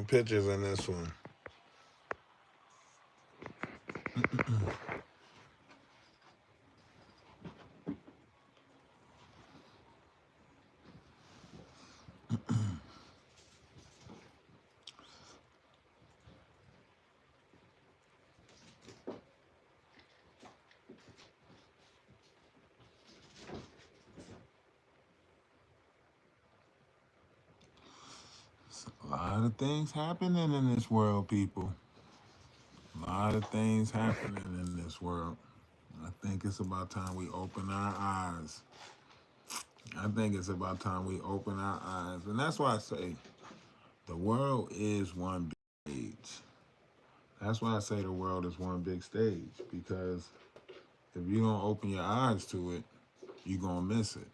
taking pictures in this one. A lot of things happening in this world, people. A lot of things happening in this world. I think it's about time we open our eyes. I think it's about time we open our eyes. And that's why I say the world is one big stage. That's why I say the world is one big stage. Because if you don't open your eyes to it, you're going to miss it.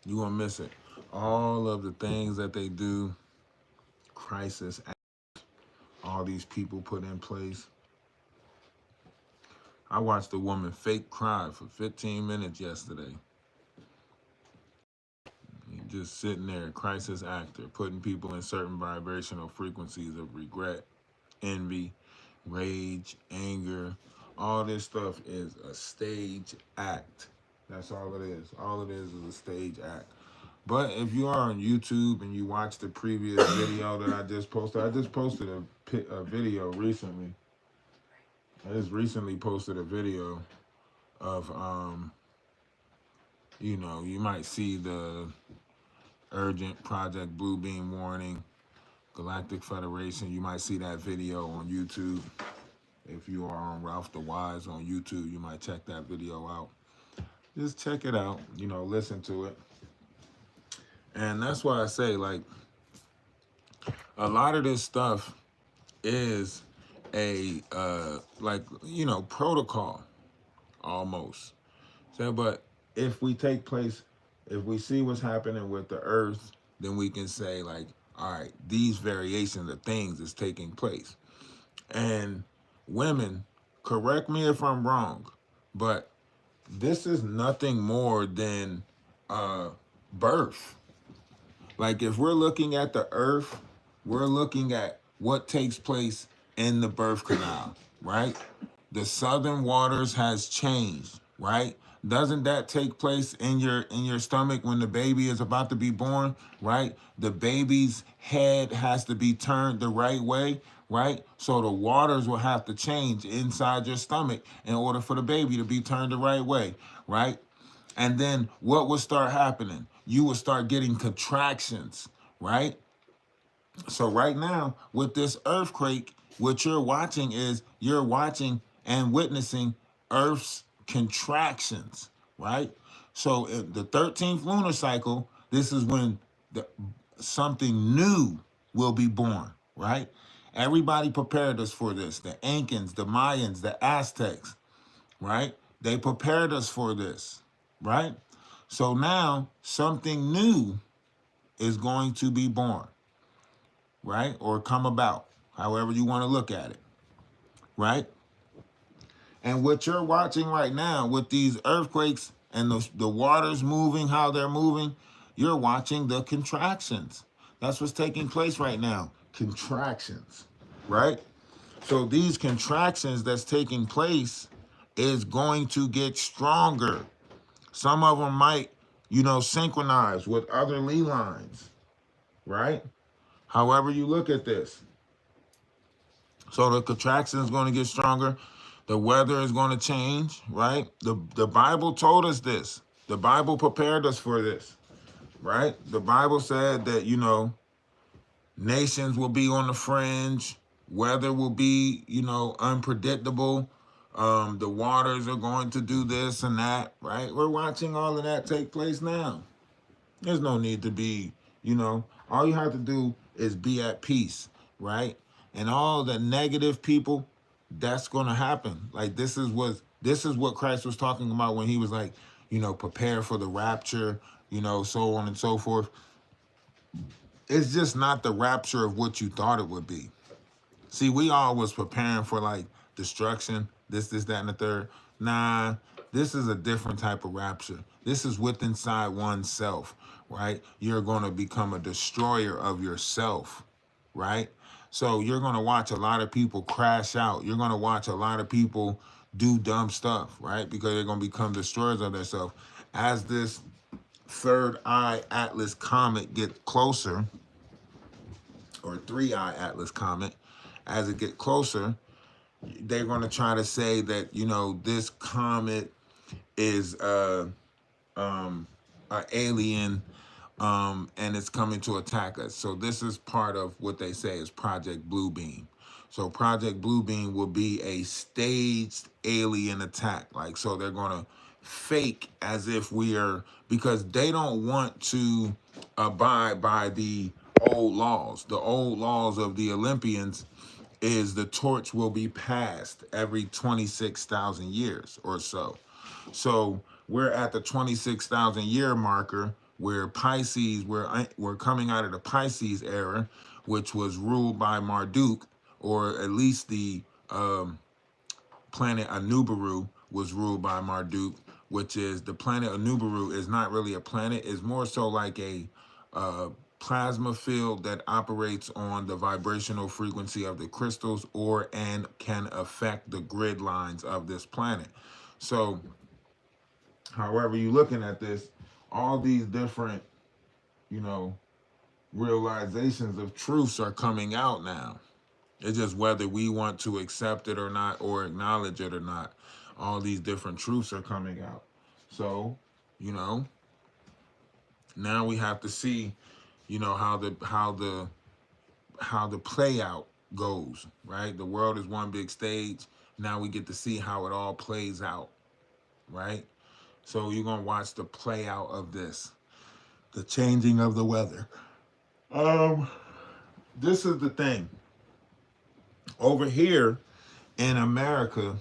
You're going to miss it. All of the things that they do, crisis, all these people put in place. I watched a woman fake cry for 15 minutes yesterday. Just sitting there, crisis actor, putting people in certain vibrational frequencies of regret, envy, rage, anger. All this stuff is a stage act. That's all it is. All it is a stage act. But if you are on YouTube and you watch the previous video that I just posted a video recently. I just recently posted a video of, you might see the urgent Project Blue Beam warning, Galactic Federation. You might see that video on YouTube. If you are on Ralph DaWise on YouTube, you might check that video out. Just check it out, listen to it. And that's why I say, like, a lot of this stuff is a, protocol, almost. So, but if we see what's happening with the earth, then we can say, like, all right, these variations of things is taking place. And women, correct me if I'm wrong, but this is nothing more than birth. Like, if we're looking at the earth, we're looking at what takes place in the birth canal, right? The southern waters has changed, right? Doesn't that take place in your stomach when the baby is about to be born, right? The baby's head has to be turned the right way, right? So the waters will have to change inside your stomach in order for the baby to be turned the right way, right? And then what will start happening? You will start getting contractions, right? So right now, with this earthquake, what you're watching and witnessing Earth's contractions, right? So the 13th lunar cycle, this is when something new will be born, right? Everybody prepared us for this. The Incans, the Mayans, the Aztecs, right? They prepared us for this, right? So now something new is going to be born, right? Or come about, however you want to look at it, right? And what you're watching right now with these earthquakes and the waters moving, how they're moving, you're watching the contractions. That's what's taking place right now. Contractions, right? So these contractions that's taking place is going to get stronger. Some of them might, synchronize with other Lee lines, right? However you look at this. So the contraction is going to get stronger. The weather is going to change, right? The Bible told us this. The Bible prepared us for this, right? The Bible said that, nations will be on the fringe. Weather will be, unpredictable. The waters are going to do this and that, right? We're watching all of that take place now. There's no need to be, all you have to do is be at peace, right? And all the negative people, that's going to happen. Like, this is what Christ was talking about when he was like, prepare for the rapture, so on and so forth. It's just not the rapture of what you thought it would be. See, we all was preparing for, like, destruction, this, that, and the third. Nah, this is a different type of rapture. This is within inside oneself, right? You're going to become a destroyer of yourself, right? So you're going to watch a lot of people crash out. You're going to watch a lot of people do dumb stuff, right? Because they're going to become destroyers of themselves. As this third eye Atlas comet get closer, or three eye Atlas comet, as it get closer, they're going to try to say that, you know, this comet is an alien, and it's coming to attack us. So this is part of what they say is Project Bluebeam. So Project Bluebeam will be a staged alien attack. Like, so they're gonna fake as if we are, because they don't want to abide by the old laws. The old laws of the Olympians is the torch will be passed every 26,000 years or so. So we're at the 26,000 year marker where Pisces, we're coming out of the Pisces era, which was ruled by Marduk, or at least the planet Anubaru was ruled by Marduk, which is the planet Anubaru is not really a planet, it's more so like a plasma field that operates on the vibrational frequency of the crystals, or and can affect the grid lines of this planet. So however you're looking at this, all these different, you know, realizations of truths are coming out now. It's just whether we want to accept it or not, or acknowledge it or not. All these different truths are coming out. So, you know, now we have to see, you know, how the play out goes, right? The world is one big stage. Now we get to see how it all plays out, right? So you're gonna watch the play out of this, the changing of the weather. Um, this is the thing. Over here in America,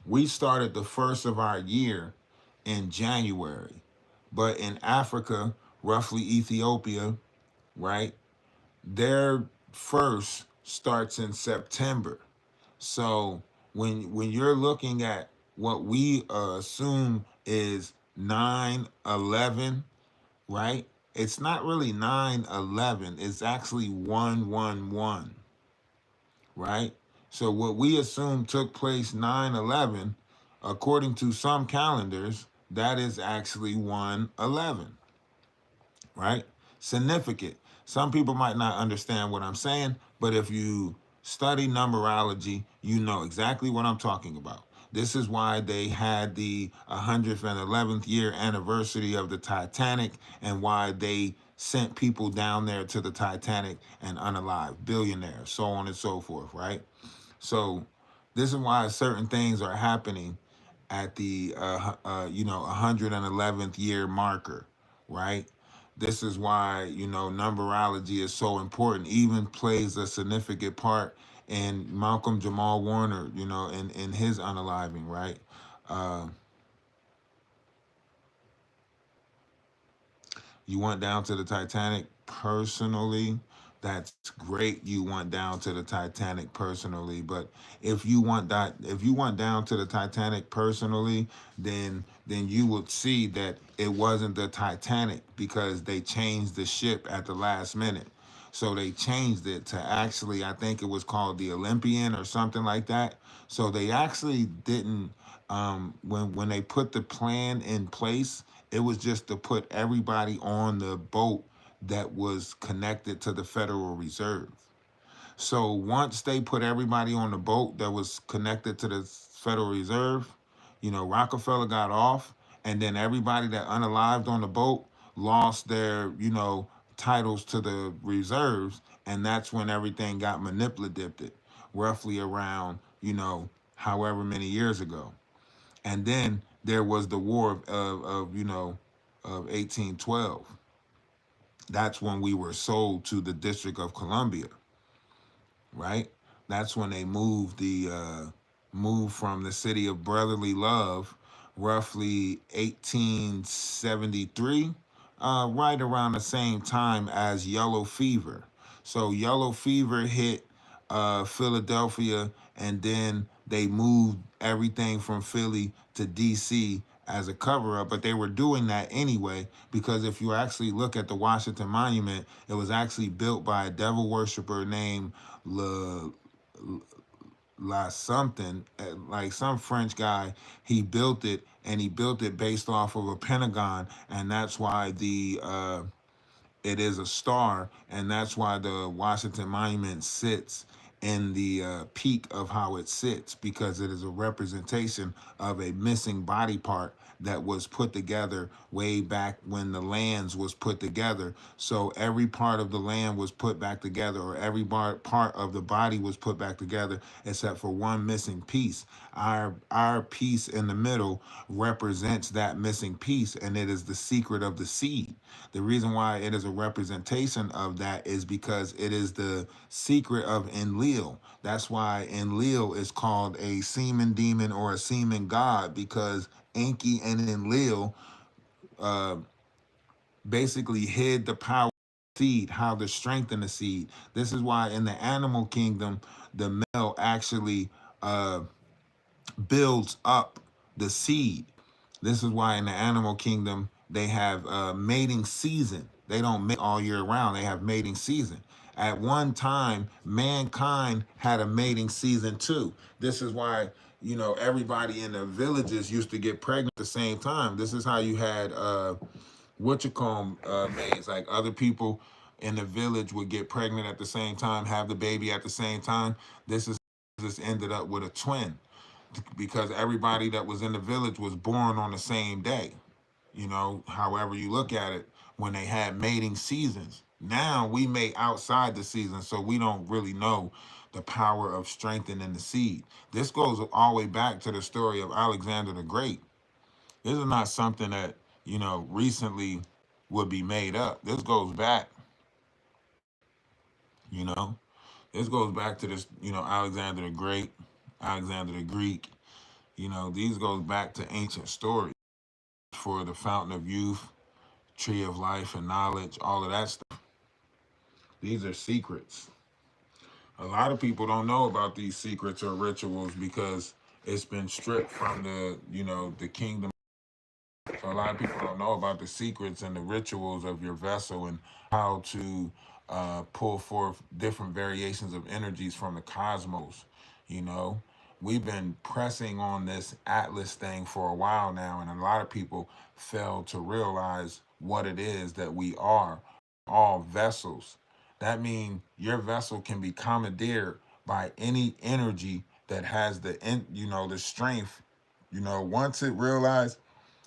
we started the first of our year in January. But in Africa, roughly Ethiopia, right? Their first starts in September. So when you're looking at what we assume is 9/11, right? It's not really 9/11. It's actually 111, right? So what we assume took place 9/11, according to some calendars, that is actually 111, right? Significant. Some people might not understand what I'm saying, but if you study numerology, you know exactly what I'm talking about. This is why they had the 111th year anniversary of the Titanic, and why they sent people down there to the Titanic and unalive, billionaires, so on and so forth, right? So this is why certain things are happening at the 111th year marker, right? This is why, you know, numerology is so important, even plays a significant part in Malcolm Jamal Warner, you know, in his unaliving, right? Uh, You went down to the Titanic personally. That's great. You went down to the Titanic personally, but if you went down to the Titanic personally, then you would see that it wasn't the Titanic, because they changed the ship at the last minute. So they changed it to, actually, I think it was called the Olympian or something like that. So they actually didn't, when they put the plan in place, it was just to put everybody on the boat that was connected to the Federal Reserve. So once they put everybody on the boat that was connected to the Federal Reserve, you know, Rockefeller got off, and then everybody that unalived on the boat lost their, you know, titles to the reserves, and that's when everything got manipulated, roughly around, you know, however many years ago. And then there was the war of 1812. That's when we were sold to the District of Columbia, right? That's when they moved from the city of brotherly love, roughly 1873, right around the same time as yellow fever. So yellow fever hit Philadelphia, and then they moved everything from Philly to DC as a cover up, but they were doing that anyway because if you actually look at the Washington Monument, it was actually built by a devil worshiper named Le, La something, like some French guy. He built it, and he built it based off of a pentagon, and that's why it is a star, and that's why the Washington Monument sits in the peak of how it sits, because it is a representation of a missing body part that was put together way back when the lands was put together. So every part of the land was put back together, or every part of the body was put back together, except for one missing piece. Our piece in the middle represents that missing piece, and it is the secret of the seed. The reason why it is a representation of that is because it is the secret of Enlil. That's why Enlil is called a semen demon or a semen god, because Enki and Enlil uh, basically hid the power of the seed, how to strengthen the seed. This is why in the animal kingdom, the male actually builds up the seed. This is why in the animal kingdom they have mating season. They don't mate all year round. They have mating season. At one time, mankind had a mating season too. This is why, everybody in the villages used to get pregnant at the same time. This is how you had what you call maids. Like other people in the village would get pregnant at the same time, have the baby at the same time. This ended up with a twin because everybody that was in the village was born on the same day. However you look at it, when they had mating seasons. Now we mate outside the season, so we don't really know the power of strengthening the seed. This goes all the way back to the story of Alexander the Great. This is not something that, recently would be made up. This goes back, you know. This goes back to this, Alexander the Great, Alexander the Greek. These goes back to ancient stories for the fountain of youth, tree of life and knowledge, all of that stuff. These are secrets. A lot of people don't know about these secrets or rituals because it's been stripped from the kingdom. So a lot of people don't know about the secrets and the rituals of your vessel and how to pull forth different variations of energies from the cosmos. You know, we've been pressing on this Atlas thing for a while now, and a lot of people fail to realize what it is that we are all vessels. That means your vessel can be commandeered by any energy that has the strength. Once it realizes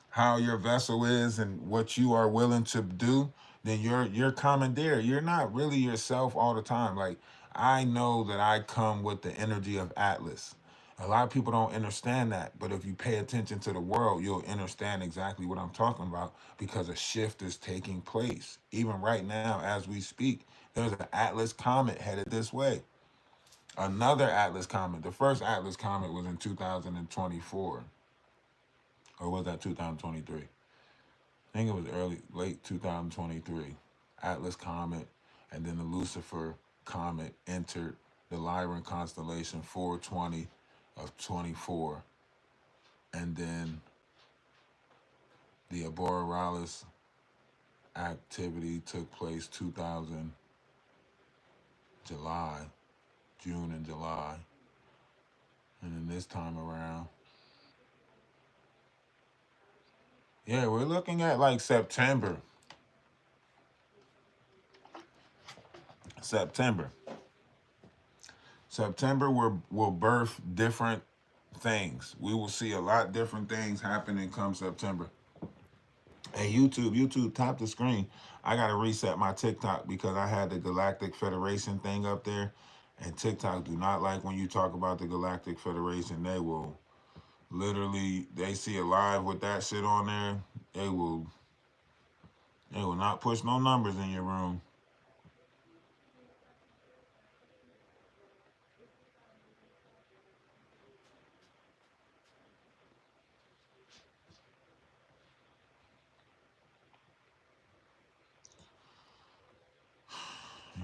how your vessel is and what you are willing to do, then you're commandeered. You're not really yourself all the time. Like, I know that I come with the energy of Atlas. A lot of people don't understand that, but if you pay attention to the world, you'll understand exactly what I'm talking about, because a shift is taking place. Even right now, as we speak, there's an Atlas comet headed this way. Another Atlas comet. The first Atlas comet was in 2024, or was that 2023? I think it was late 2023. Atlas comet, and then the Lucifer comet entered the Lyran constellation 420 of 24, and then the Borealis activity took place 2000 July, June and July, and then this time around, yeah, we're looking at like September. September. September will birth different things. We will see a lot different things happening come September. Hey, YouTube, tap the screen. I gotta reset my TikTok because I had the Galactic Federation thing up there, and TikTok do not like when you talk about the Galactic Federation. They will literally, they see a live with that shit on there. They will not push no numbers in your room.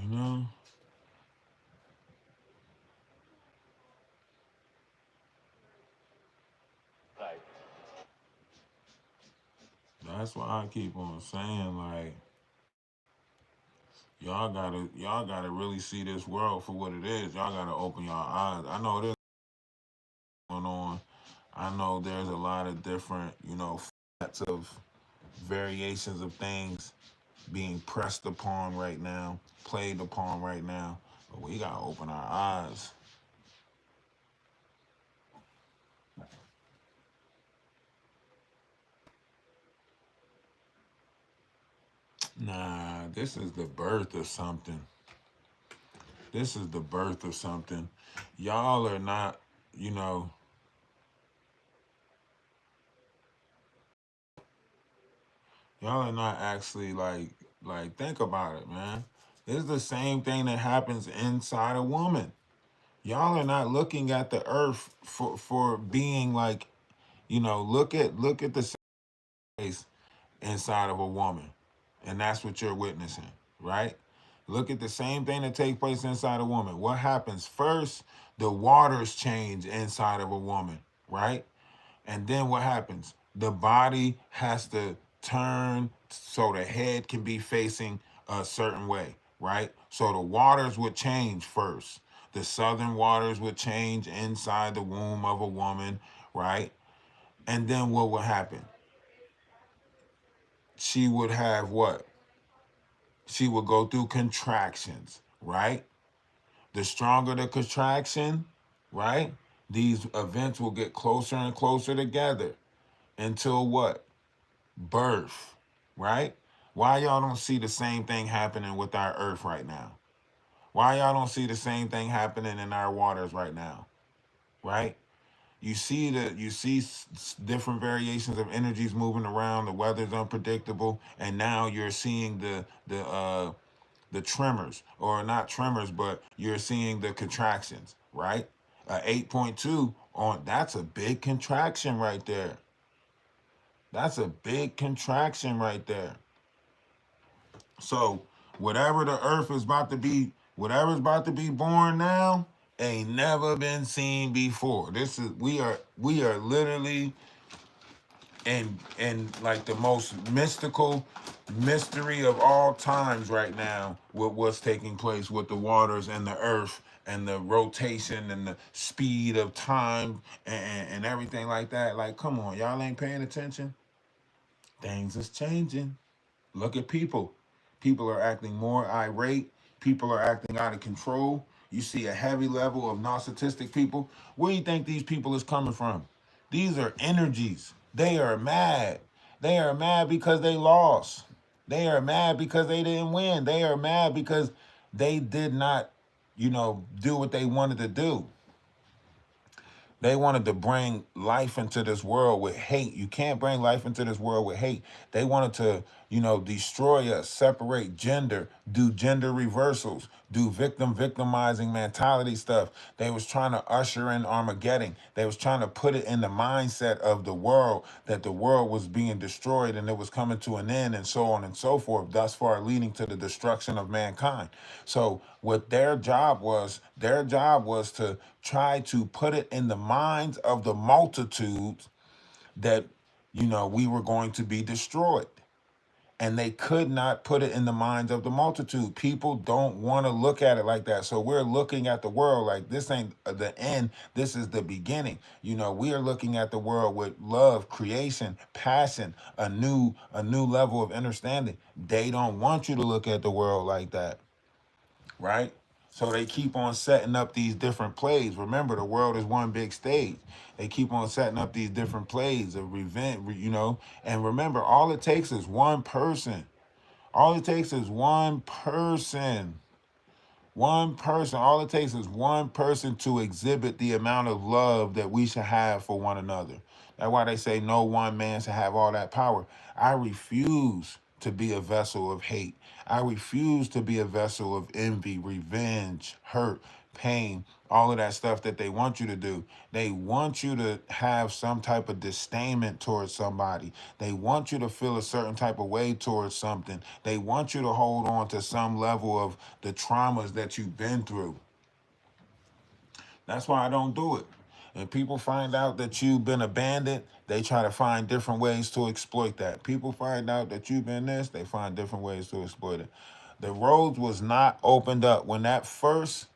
You know. That's why I keep on saying, like, y'all gotta really see this world for what it is. Y'all gotta open your eyes. I know there's going on. I know there's a lot of different, formats of variations of things being pressed upon right now, played upon right now. But we gotta open our eyes. Nah, this is the birth of something. This is the birth of something. Y'all are not, you know, y'all are not actually like think about it, man. This is the same thing that happens inside a woman. Y'all are not looking at the earth for being like, look at the space inside of a woman. And that's what you're witnessing, right? Look at the same thing that takes place inside a woman. What happens first? The waters change inside of a woman, right? And then what happens? The body has to turn so the head can be facing a certain way, right? So the waters would change first. The southern waters would change inside the womb of a woman, right? And then what would happen? She would have what? She would go through contractions, right? The stronger the contraction, right? These events will get closer and closer together until what? Birth, right? Why y'all don't see the same thing happening with our earth right now? Why y'all don't see the same thing happening in our waters right now, right? You see different variations of energies moving around. The weather's unpredictable, and now you're seeing the tremors, or not tremors, but you're seeing the contractions, right? 8.2 on that's a big contraction right there. That's a big contraction right there. So whatever the earth is about to be, whatever's about to be born now, ain't never been seen before. This is we are literally in like the most mystical mystery of all times right now with what's taking place with the waters and the earth and the rotation and the speed of time and everything like that. Like, come on, y'all ain't paying attention. Things is changing. Look at people. People are acting more irate. People are acting out of control. You see a heavy level of narcissistic people. Where do you think these people is coming from? These are energies. They are mad. They are mad because they lost. They are mad because they didn't win. They are mad because they did not, do what they wanted to do. They wanted to bring life into this world with hate. You can't bring life into this world with hate. They wanted to, destroy us, separate gender, do gender reversals, do victimizing mentality stuff. They was trying to usher in Armageddon. They was trying to put it in the mindset of the world that the world was being destroyed and it was coming to an end and so on and so forth, thus far leading to the destruction of mankind. So what their job was to try to put it in the minds of the multitudes that, we were going to be destroyed. And they could not put it in the minds of the multitude. People don't want to look at it like that. So we're looking at the world like this ain't the end. This is the beginning. We are looking at the world with love, creation, passion, a new level of understanding. They don't want you to look at the world like that, right? So they keep on setting up these different plays. Remember, the world is one big stage. They keep on setting up these different plays of revenge. And remember, all it takes is one person. All it takes is one person. One person. All it takes is one person to exhibit the amount of love that we should have for one another. That's why they say no one man should have all that power. I refuse to be a vessel of hate. I refuse to be a vessel of envy, revenge, hurt, pain, all of that stuff that they want you to do. They want you to have some type of disdainment towards somebody. They want you to feel a certain type of way towards something. They want you to hold on to some level of the traumas that you've been through. That's why I don't do it. And people find out that you've been abandoned, they try to find different ways to exploit that. People find out that you've been this, they find different ways to exploit it. The roads was not opened up. When that first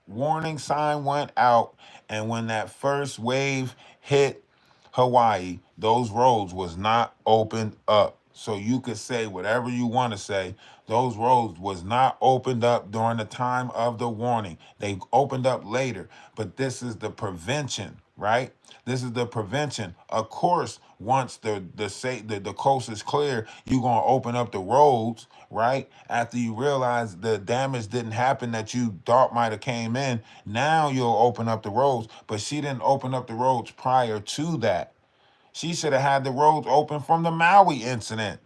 warning sign went out and when that first wave hit Hawaii, those roads was not opened up. So you could say whatever you want to say. Those roads was not opened up during the time of the warning. They opened up later, but this is the prevention, right? This is the prevention. Of course, once the coast is clear, you're gonna open up the roads, right? After you realize the damage didn't happen that you thought might have came in, now you'll open up the roads. But she didn't open up the roads prior to that. She should have had the roads open from the Maui incident.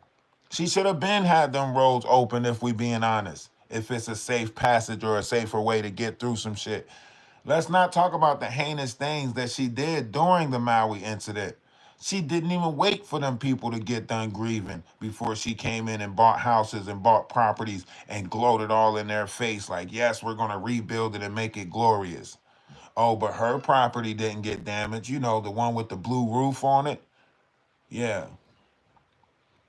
She should have been had them roads open, if we being honest. If it's a safe passage or a safer way to get through some shit. Let's not talk about the heinous things that she did during the Maui incident. She didn't even wait for them people to get done grieving before she came in and bought houses and bought properties and gloated all in their face like, yes, we're going to rebuild it and make it glorious. Oh, but her property didn't get damaged. You know, the one with the blue roof on it. Yeah.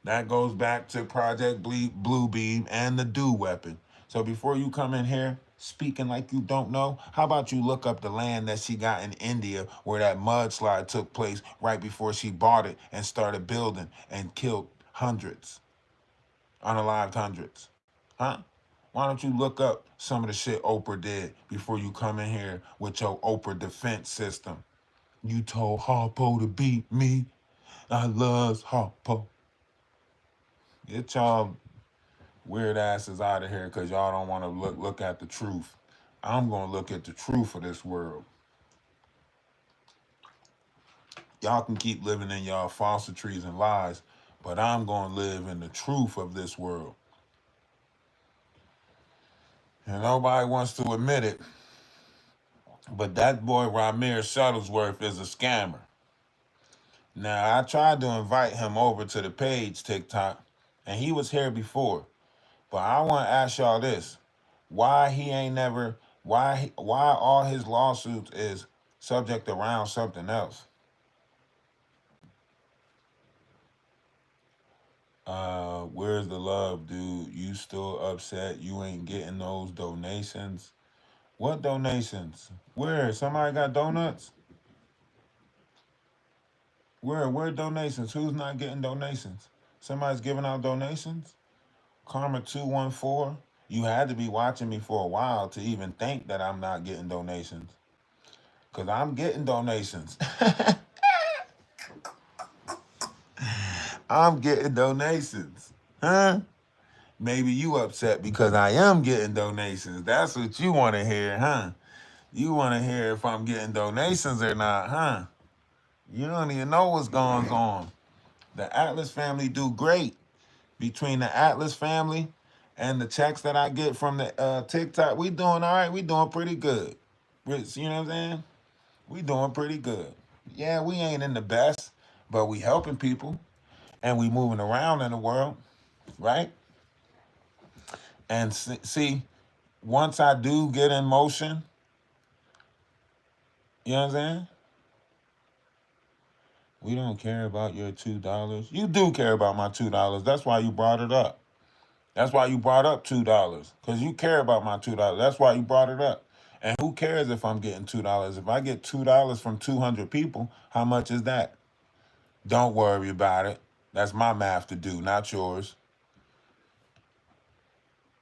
That goes back to Project Bluebeam and the DO weapon. So before you come in here speaking like you don't know, how about you look up the land that she got in India where that mudslide took place right before she bought it and started building and killed hundreds, unalived hundreds? Huh? Why don't you look up some of the shit Oprah did before you come in here with your Oprah defense system? You told Harpo to beat me. I loves Harpo. Get y'all weird asses out of here because y'all don't want to look at the truth. I'm going to look at the truth of this world. Y'all can keep living in y'all falsities and lies, but I'm going to live in the truth of this world. And nobody wants to admit it, but that boy Ramir Shuttlesworth is a scammer. Now, I tried to invite him over to the page, TikTok, and he was here before. But I want to ask y'all this. Why he ain't never, why all his lawsuits is subject around something else? Where's the love, dude? You still upset you ain't getting those donations? What donations? Where? Somebody got donuts? Where donations? Who's not getting donations? Somebody's giving out donations? Karma 214. You had to be watching me for a while to even think that I'm not getting donations. Because I'm getting donations. I'm getting donations. Huh? Maybe you upset because I am getting donations. That's what you want to hear, huh? You want to hear if I'm getting donations or not, huh? You don't even know what's going on. The Atlas family do great. Between the Atlas family and the checks that I get from the TikTok, we doing all right. We doing pretty good. You know what I'm saying? We doing pretty good. Yeah, we ain't in the best, but we helping people and we moving around in the world, right? And see, once I do get in motion, you know what I'm saying? We don't care about your $2. You do care about my $2. That's why you brought it up. That's why you brought up $2. Because you care about my $2. That's why you brought it up. And who cares if I'm getting $2? If I get $2 from 200 people, how much is that? Don't worry about it. That's my math to do, not yours.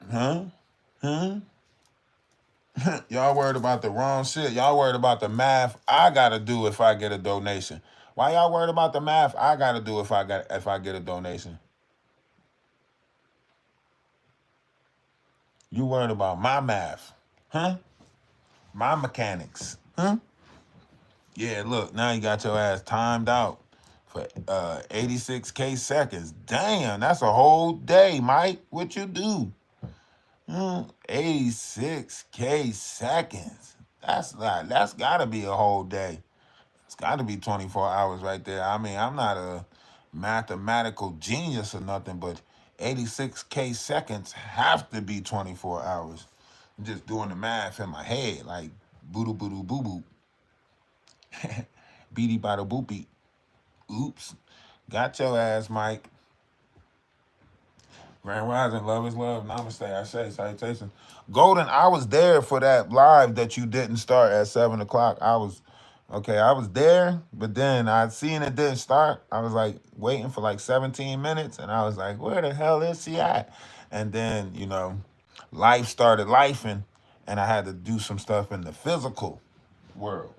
Huh? Huh? Y'all worried about the wrong shit. Y'all worried about the math I gotta do if I get a donation. Why y'all worried about the math I gotta do if I get a donation? You worried about my math, huh? My mechanics, huh? Yeah, look, now you got your ass timed out for 86K seconds. Damn, that's a whole day, Mike. What you do? 86K seconds. That's gotta be a whole day. It's gotta be 24 hours right there. I mean, I'm not a mathematical genius or nothing, but 86K seconds have to be 24 hours. I'm just doing the math in my head, like boo boo boo boo boo. Beady by the boopy. Oops. Got your ass, Mike. Grand Rising, love is love. Namaste. I say salutations. Golden, I was there for that live that you didn't start at 7 o'clock. I was there, but then I seen it didn't start. I was like waiting for like 17 minutes, and I was like, where the hell is she at? And then, life started lifing, and I had to do some stuff in the physical world.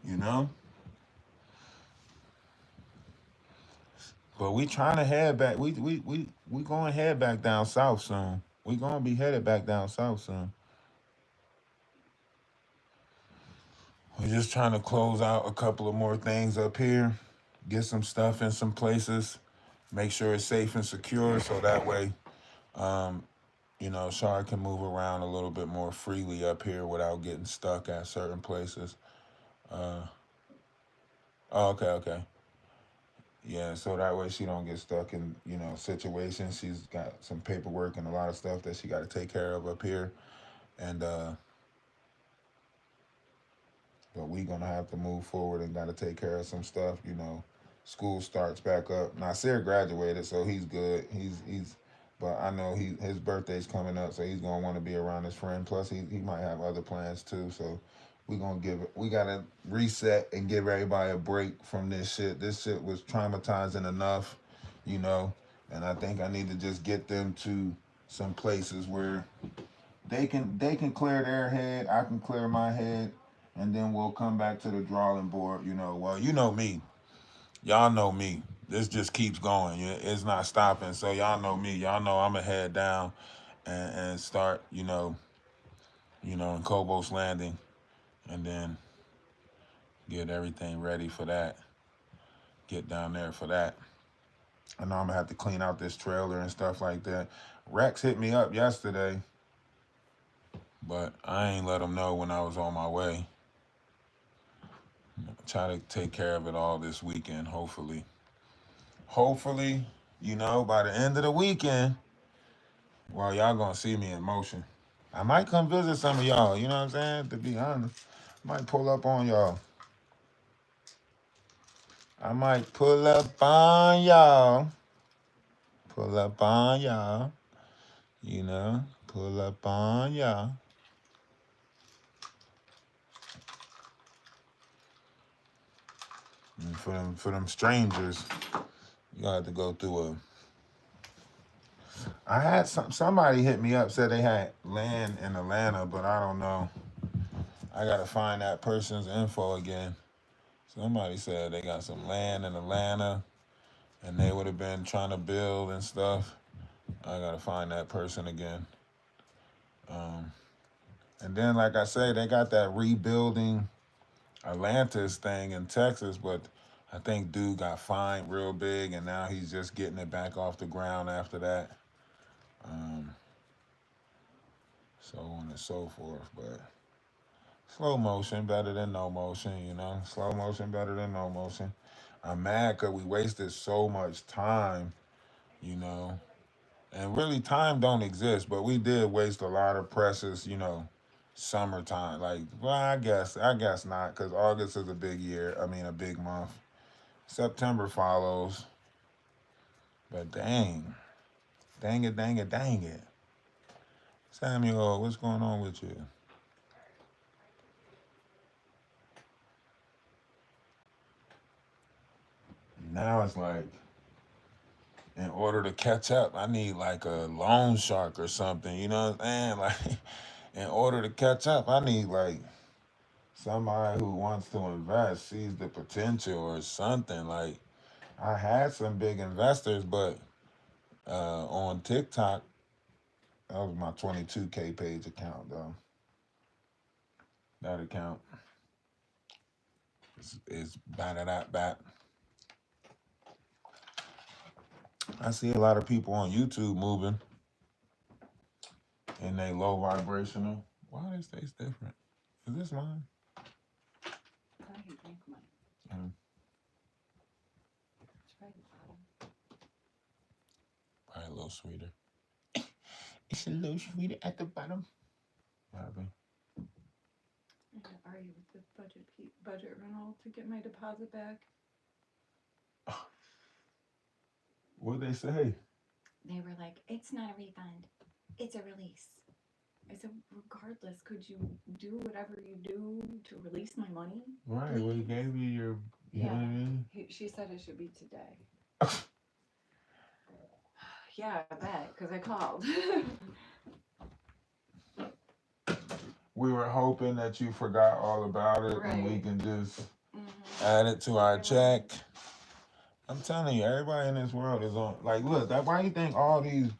You know? But we trying to head back. We going to head back down south soon. We going to be headed back down south soon. We're just trying to close out a couple of more things up here, get some stuff in some places, make sure it's safe and secure, so that way, Shar can move around a little bit more freely up here without getting stuck at certain places. Oh, okay. Yeah, so that way she don't get stuck in, situations. She's got some paperwork and a lot of stuff that she got to take care of up here. And, but we gonna have to move forward and gotta take care of some stuff. School starts back up. Nasir graduated, so he's good. But I know his birthday's coming up, so he's gonna want to be around his friend. Plus, he might have other plans too. So we gotta reset and give everybody a break from this shit. This shit was traumatizing enough, and I think I need to just get them to some places where they can clear their head, I can clear my head, and then we'll come back to the drawing board. Well, you know me, y'all know me. This just keeps going. It's not stopping. So y'all know me. Y'all know I'm gonna head down and start, in Cobos Landing, and then get everything ready for that. Get down there for that. I know I'm gonna have to clean out this trailer and stuff like that. Rex hit me up yesterday, but I ain't let him know when I was on my way. Try to take care of it all this weekend, hopefully. Hopefully, by the end of the weekend, well, y'all gonna see me in motion. I might come visit some of y'all, you know what I'm saying? To be honest, I might pull up on y'all. I might pull up on y'all. Pull up on y'all. Pull up on y'all. And for them strangers, you got to go through I had somebody hit me up, said they had land in Atlanta, but I don't know. I gotta find that person's info again. Somebody said they got some land in Atlanta and they would have been trying to build and stuff. I gotta find that person again. And then, like I say, they got that rebuilding Atlantis thing in Texas, but I think dude got fined real big, and now he's just getting it back off the ground after that. So on and so forth, but slow motion better than no motion, Slow motion better than no motion. I'm mad because we wasted so much time, And really, time don't exist, but we did waste a lot of precious, summertime. Like, well, I guess not, because August is a big year. I mean, a big month. September follows. But dang it. Samuel, what's going on with you? Now it's like, in order to catch up, I need like a loan shark or something. You know what I'm saying? Like, in order to catch up, I need like somebody who wants to invest, sees the potential or something. Like, I had some big investors, but on TikTok, that was my 22K page account, though. That account is bat. I see a lot of people on YouTube moving, and they low vibrational. Why do they taste different? Is this mine? I can drink mine. It's right at the bottom. Probably a little sweeter. It's a little sweeter at the bottom. happened? I had to argue with the budget rental to get my deposit back. What'd they say? They were like, "It's not a refund. It's a release." I said, "Regardless, could you do whatever you do to release my money?" Right. Please? Well, he gave you your. You know what I mean? She said it should be today. Yeah, I bet, because I called. We were hoping that you forgot all about it and we Right. can just Mhm. add it to our Really? check. I'm telling you, everybody in this world is on. Like, look, that why you think all these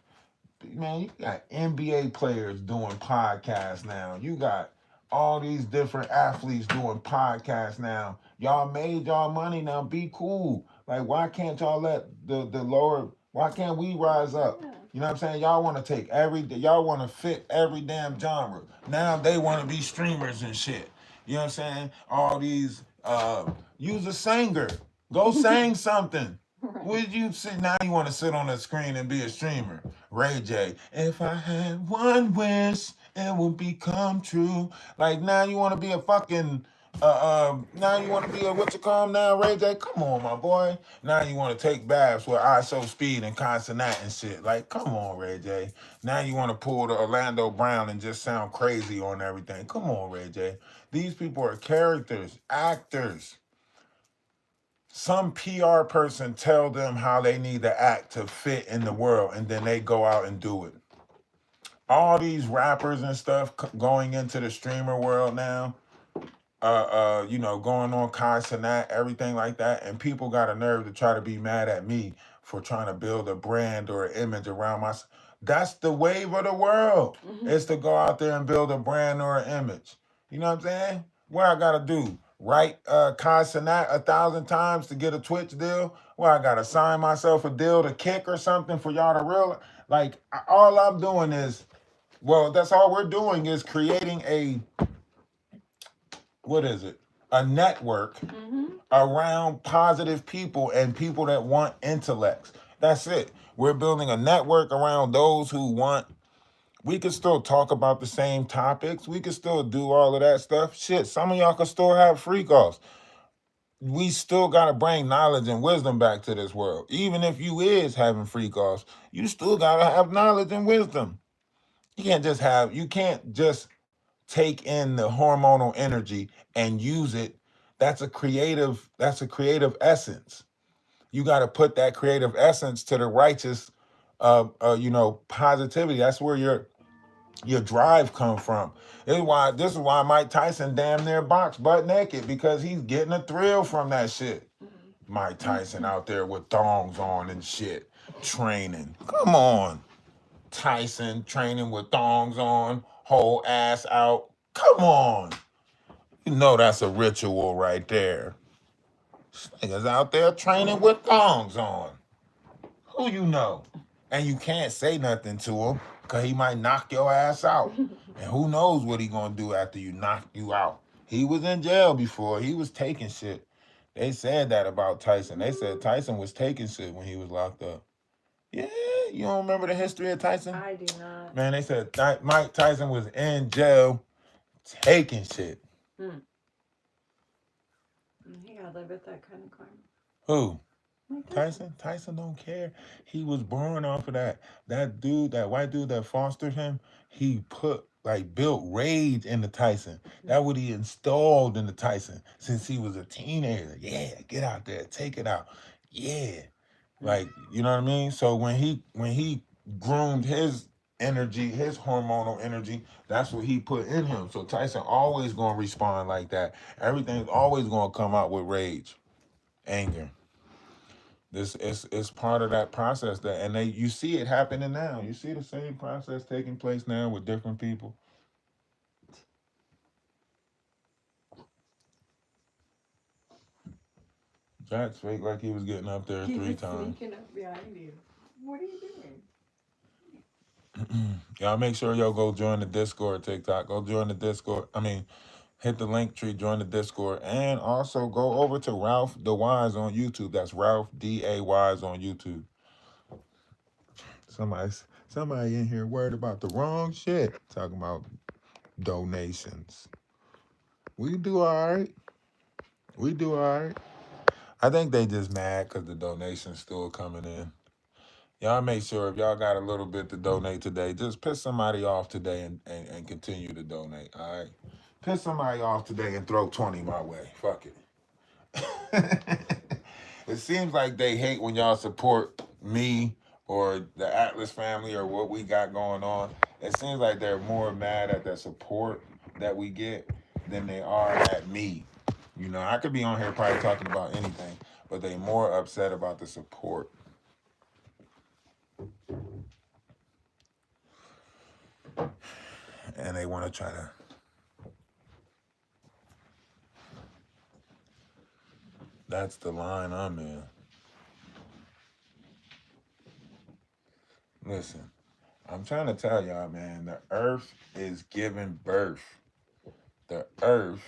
man, you got NBA players doing podcasts now. You got all these different athletes doing podcasts now. Y'all made y'all money now. Be cool. Like, why can't y'all let the lower? Why can't we rise up? Yeah. You know what I'm saying? Y'all want to take y'all want to fit every damn genre. Now they want to be streamers and shit. You know what I'm saying? All these use a singer. Go sing something. Right. Would you sit now? You want to sit on the screen and be a streamer? Ray J. If I had one wish, it would become true. Like now, you want to be a fucking. Now you want to be a what you call him now, Ray J? Come on, my boy. Now you want to take baths with ISO speed and consonant and shit. Like, come on, Ray J. Now you want to pull the Orlando Brown and just sound crazy on everything. Come on, Ray J. These people are characters, actors. Some PR person tell them how they need to act to fit in the world, and then they go out and do it. All these rappers and stuff going into the streamer world now, going on Kai Cenat, everything like that, and people got a nerve to try to be mad at me for trying to build a brand or an image around my. That's the wave of the world. Mhm. Is to go out there and build a brand or an image. You know what I'm saying? What I gotta do? Write Kai Cenat 1,000 times to get a Twitch deal? Well, I gotta sign myself a deal to kick or something for y'all to realize. Like all I'm doing is, well, that's all we're doing is creating a what is it? A network around positive people and people that want intellects. That's it. We're building a network around those who want. We can still talk about the same topics. We can still do all of that stuff. Shit, some of y'all can still have freak offs. We still gotta bring knowledge and wisdom back to this world. Even if you is having freak offs, you still gotta have knowledge and wisdom. You can't just take in the hormonal energy and use it. That's a creative essence. You got to put that creative essence to the righteous positivity. That's where your drive come from. This is why Mike Tyson damn near boxed butt naked, because he's getting a thrill from that shit. Mike Tyson out there with thongs on and shit, training. Come on. Tyson training with thongs on, whole ass out. Come on. You know that's a ritual right there. This nigga's out there training with thongs on. Who you know? And you can't say nothing to him because he might knock your ass out. And who knows what he gonna do after you knock you out. He was in jail before. He was taking shit. They said that about Tyson. They said Tyson was taking shit when he was locked up. Yeah, you don't remember the history of Tyson? I do not. Man, they said Mike Tyson was in jail taking shit. He gotta live with that kind of karma. Who? Like Tyson? Tyson don't care. He was born off of that. That dude, that white dude that fostered him, he built rage into Tyson. That what he installed into Tyson since he was a teenager. Yeah, get out there, take it out. Yeah. Like, you know what I mean? So when he groomed his energy, his hormonal energy, that's what he put in him. So Tyson always gonna respond like that. Everything's always gonna come out with rage, anger. This is part of that process you see it happening now. You see the same process taking place now with different people. Jack's fake like he was getting up there he 3 was times. sneaking up behind you. What are you doing? Y'all make sure y'all go join the Discord, TikTok. Go join the Discord. Hit the link tree, join the Discord, and also go over to Ralph DaWise on YouTube. That's Ralph DaWise on YouTube. Somebody in here worried about the wrong shit. Talking about donations. We do all right. We do all right. I think they just mad because the donations still coming in. Y'all make sure if y'all got a little bit to donate today, just piss somebody off today and continue to donate. All right. Piss somebody off today and throw 20 my way. Fuck it. It seems like they hate when y'all support me or the Atlas family or what we got going on. It seems like they're more mad at the support that we get than they are at me. You know, I could be on here probably talking about anything, but they more upset about the support. And they want to try to. That's the line I'm in. Listen, I'm trying to tell y'all, man, the earth is giving birth. The earth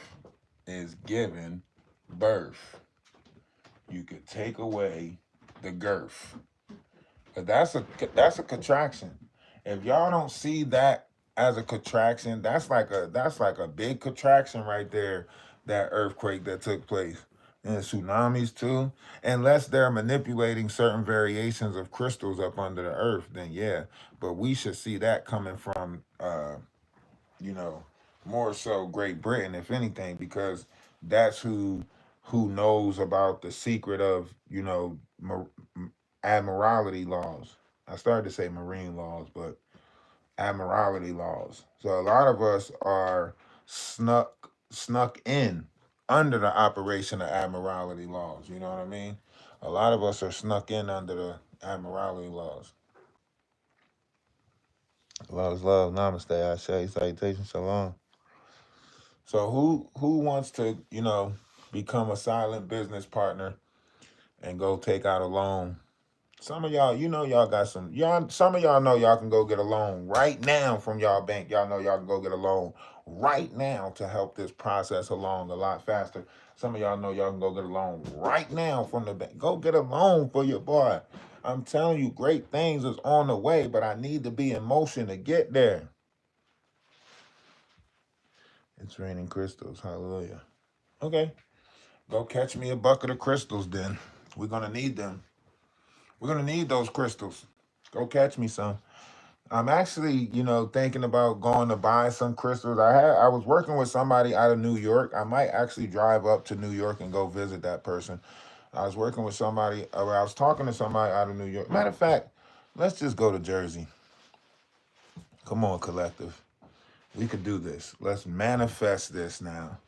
is giving birth. You could take away the girth. But that's a contraction. If y'all don't see that as a contraction, that's like a big contraction right there, that earthquake that took place. And tsunamis too. Unless they're manipulating certain variations of crystals up under the earth, then yeah. But we should see that coming from you know, more so Great Britain, if anything, because that's who knows about the secret of, you know, admiralty laws. I started to say marine laws, but admiralty laws. So a lot of us are snuck in under the operation of admiralty laws. You know what I mean? A lot of us are snuck in under the admiralty laws. Love is love. Namaste. I say salutation. Shalom. So who wants to, you know, become a silent business partner and go take out a loan? Some of y'all, you know, y'all got some of y'all know y'all can go get a loan right now from y'all bank. Y'all know y'all can go get a loan right now to help this process along a lot faster. Some of y'all know y'all can go get a loan right now from the bank. Go get a loan for your boy. I'm telling you, great things is on the way, but I need to be in motion to get there. It's raining crystals. Hallelujah. Okay. Go catch me a bucket of crystals then. We're going to need them. We're going to need those crystals. Go catch me some. I'm actually, you know, thinking about going to buy some crystals. I was working with somebody out of New York. I might actually drive up to New York and go visit that person. I was working with somebody, or I was talking to somebody out of New York. Matter of fact, let's just go to Jersey. Come on, collective. We could do this. Let's manifest this now.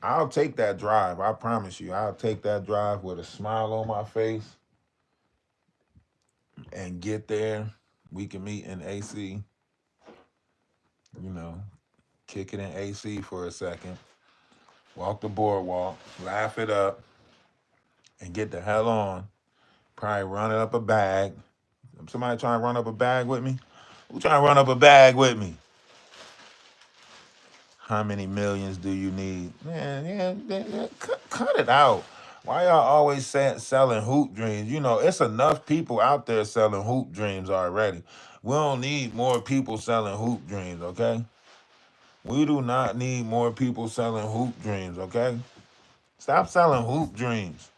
I'll take that drive. I promise you. I'll take that drive with a smile on my face and get there. We can meet in AC, you know, kick it in AC for a second, walk the boardwalk, laugh it up, and get the hell on. Probably run up a bag. Somebody trying to run up a bag with me? Who trying to run up a bag with me? How many millions do you need? Man, yeah, cut it out. Why y'all always selling hoop dreams? You know, it's enough people out there selling hoop dreams already. We don't need more people selling hoop dreams, okay? We do not need more people selling hoop dreams, okay? Stop selling hoop dreams,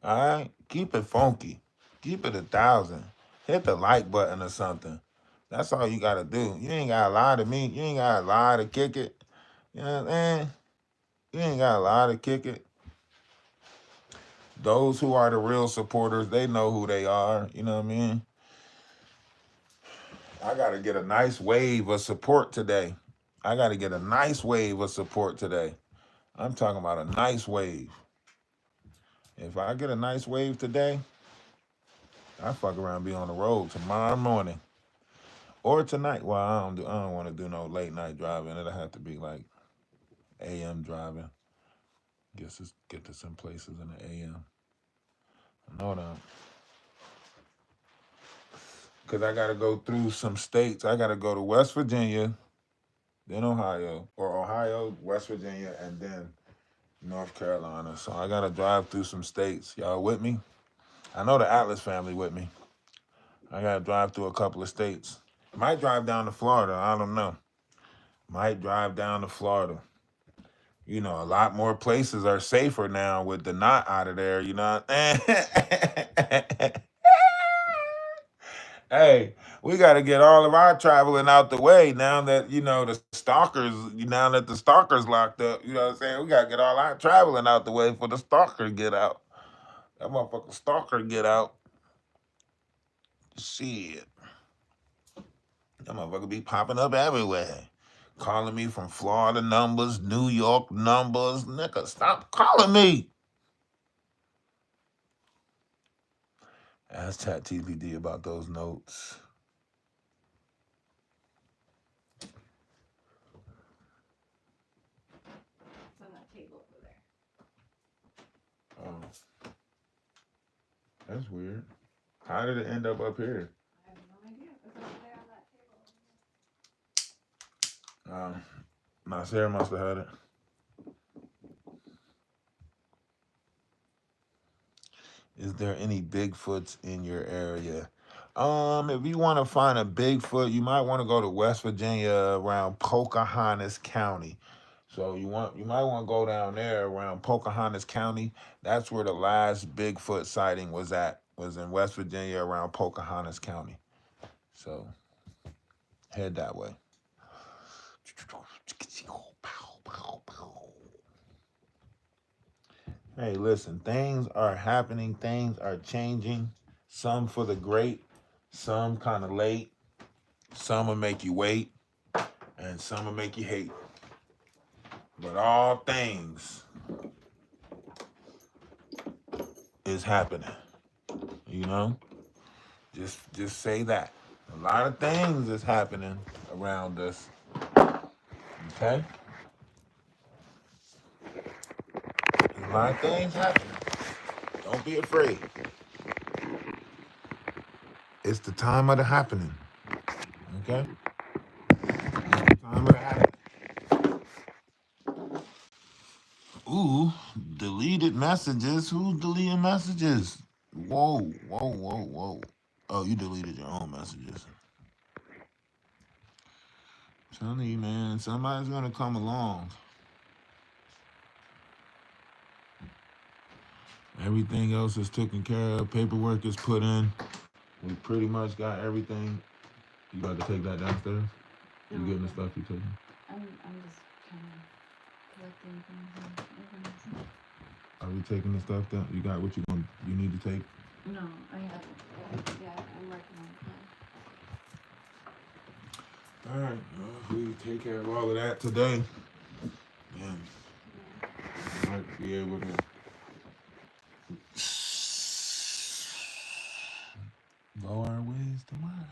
all right? Keep it funky. Keep it 1,000. Hit the like button or something. That's all you got to do. You ain't got to lie to me. You ain't got to lie to kick it. You know what I'm saying? You ain't got to lie to kick it. Those who are the real supporters, they know who they are. You know what I mean? I got to get a nice wave of support today. I got to get a nice wave of support today. I'm talking about a nice wave. If I get a nice wave today, I fuck around and be on the road tomorrow morning or tonight. Well, I don't want to do no late night driving. It'll have to be like AM driving. Guess it's get to some places in the AM. No, no. Because I got to go through some states. I got to go to West Virginia, then Ohio, or Ohio, West Virginia, and then North Carolina. So I got to drive through some states. Y'all with me? I know the Atlas family with me. I got to drive through a couple of states. Might drive down to Florida. I don't know. Might drive down to Florida. You know, a lot more places are safer now with the knot out of there. You know. Hey, we got to get all of our traveling out the way now that the stalkers. Now that the stalkers locked up, you know what I'm saying. We got to get all our traveling out the way for the stalker get out. That motherfucker stalker get out. Shit, that motherfucker be popping up everywhere, calling me from Florida numbers, New York numbers. Nigga, stop calling me. Ask ChatGPT about those notes. It's on that table over there. Oh, that's weird. How did it end up here? I have no idea. It's over there on that table. Nasir must have had it. Is there any Bigfoots in your area? If you want to find a Bigfoot, you might want to go to West Virginia around Pocahontas County. So you might want to go down there around Pocahontas County. That's where the last Bigfoot sighting was in West Virginia around Pocahontas County. So head that way. Hey, listen, things are happening, things are changing, some for the great, some kind of late, some will make you wait, and some will make you hate. But all things is happening, you know? Just say that. A lot of things is happening around us, okay? A lot of things happening. Don't be afraid. It's the time of the happening, okay? It's the time of the happening. Ooh, deleted messages. Who's deleting messages? Whoa, whoa, whoa, whoa. Oh, you deleted your own messages. I'm telling you, man, somebody's gonna come along. Everything else is taken care of. Paperwork is put in. We pretty much got everything. You got to take that downstairs? You getting the stuff you taking? I'm just kind of collecting things and organizing. Are we taking the stuff down? You got what you need to take? No, I haven't. Yeah, I'm working on it. All right, well, we take care of all of that today. Man, I might be able to go our ways tomorrow.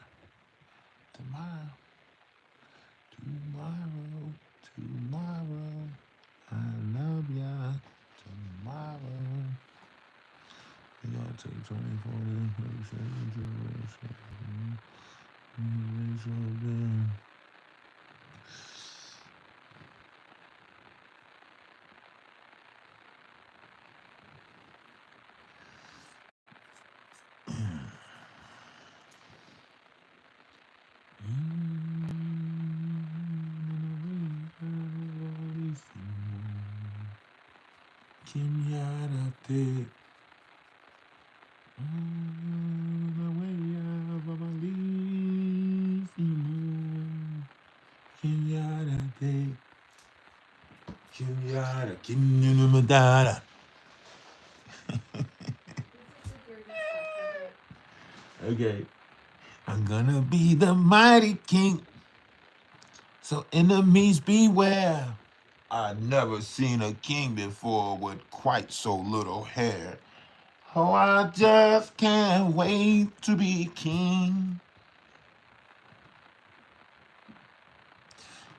Tomorrow. I love ya. Tomorrow. We gotta take 24 Okay. I'm gonna be the mighty king, so enemies beware. I never seen a king before with quite so little hair. Oh, I just can't wait to be king.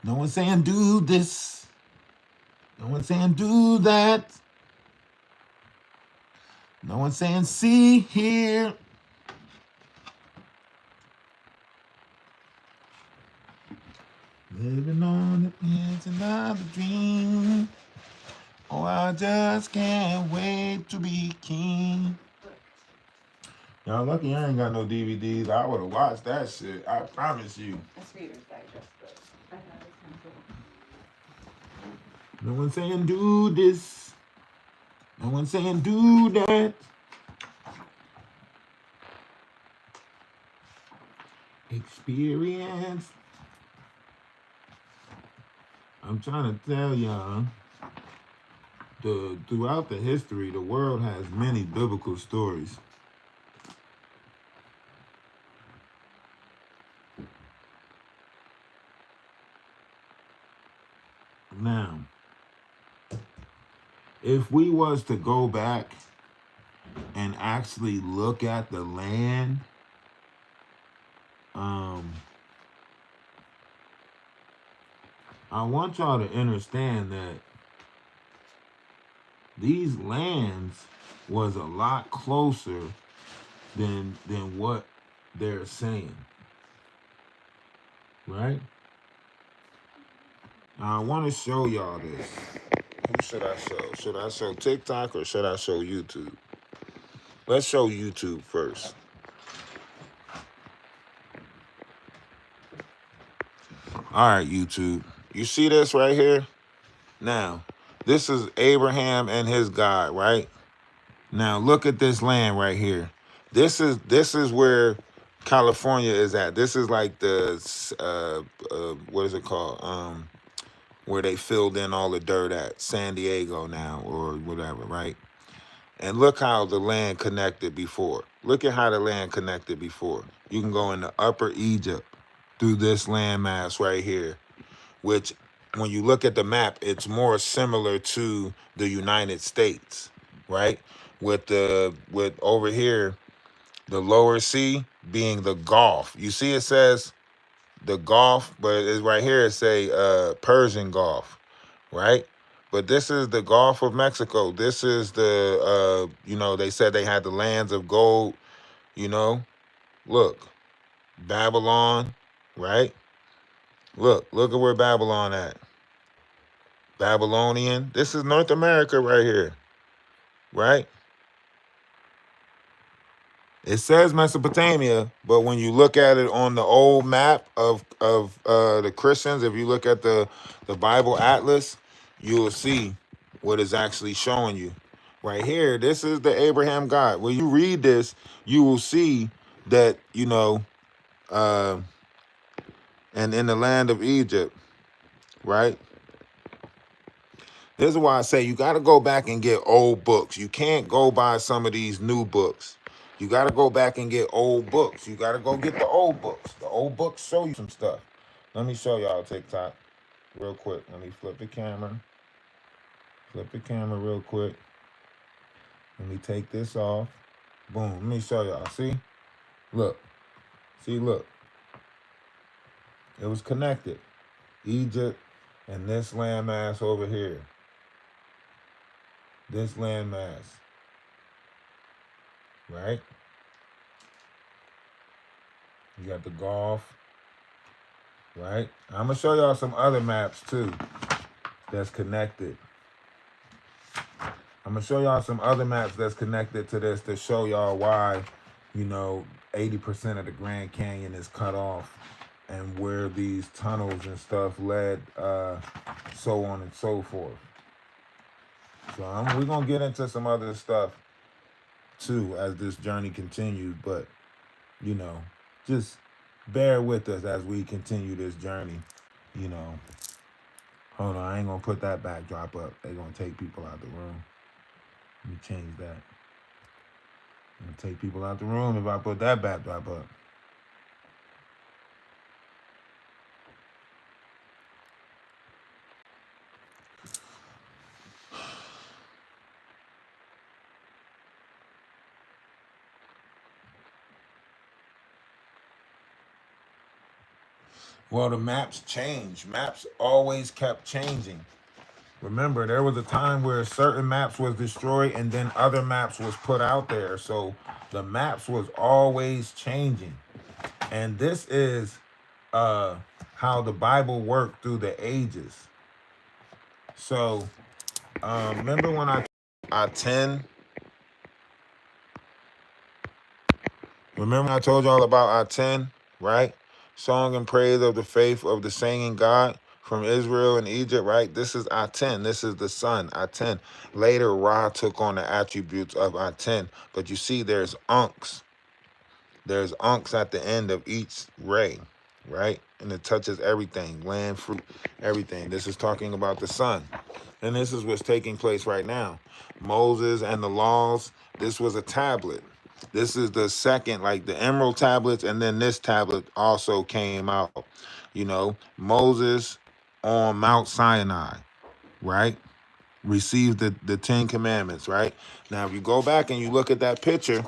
No one's saying do this. No one's saying do that. No one's saying see here. Living on the edge of another dream. Oh, I just can't wait to be king. Y'all lucky I ain't got no DVDs. I would have watched that shit. I promise you. That's Reader's Digest, but I thought it was kind of cool. No one's saying do this. No one's saying do that. Experience. I'm trying to tell y'all, throughout the history, the world has many biblical stories. Now, if we was to go back and actually look at the land, I want y'all to understand that these lands was a lot closer than what they're saying, right? Now I want to show y'all this. Who should I show? Should I show TikTok or should I show YouTube? Let's show YouTube first. All right, YouTube. You see this right here? Now, this is Abraham and his God, right? Now, look at this land right here. This is where California is at. This is like the what is it called? Where they filled in all the dirt at, San Diego now or whatever, right? And look how the land connected before. Look at how the land connected before. You can go into Upper Egypt through this landmass right here, which when you look at the map, it's more similar to the United States, right? With over here, the lower sea being the Gulf. You see it says the Gulf, but it's right here it say Persian Gulf, right? But this is the Gulf of Mexico. This is the they said they had the lands of gold, you know. Look, Babylon, right? Look at where Babylon at. Babylonian. This is North America right here, right? It says Mesopotamia, but when you look at it on the old map of the Christians, if you look at the Bible Atlas, you will see what is actually showing you. Right here, this is the Abraham God. When you read this, you will see that, and in the land of Egypt, right? This is why I say you got to go back and get old books. You can't go by some of these new books. You got to go back and get old books. You got to go get the old books. The old books show you some stuff. Let me show y'all TikTok real quick. Let me flip the camera. Flip the camera real quick. Let me take this off. Boom. Let me show y'all. See? Look. See, look. It was connected. Egypt and this landmass over here. This landmass. Right? You got the Gulf. Right? I'm going to show y'all some other maps too that's connected. I'm going to show y'all some other maps that's connected to this to show y'all why, 80% of the Grand Canyon is cut off and where these tunnels and stuff led, so on and so forth. So we're going to get into some other stuff too as this journey continues, but, just bear with us as we continue this journey, Hold on, I ain't going to put that backdrop up. They're going to take people out the room. Let me change that. I'm going to take people out the room if I put that backdrop up. Well, the maps change. Maps always kept changing. Remember, there was a time where certain maps was destroyed and then other maps was put out there. So the maps was always changing. And this is how the Bible worked through the ages. So remember when I 10? Remember I told y'all about I 10, right? Song and praise of the faith of the singing God. from Israel and Egypt, right? This is Aten. This is the sun, Aten. Later, Ra took on the attributes of Aten. But you see, there's unks. There's unks at the end of each ray, right? And it touches everything, land, fruit, everything. This is talking about the sun. And this is what's taking place right now. Moses and the laws, this was a tablet. This is the second, like the emerald tablets, and then this tablet also came out. You know, Moses on Mount Sinai, right? Received the Ten Commandments, right? Now, if you go back and you look at that picture,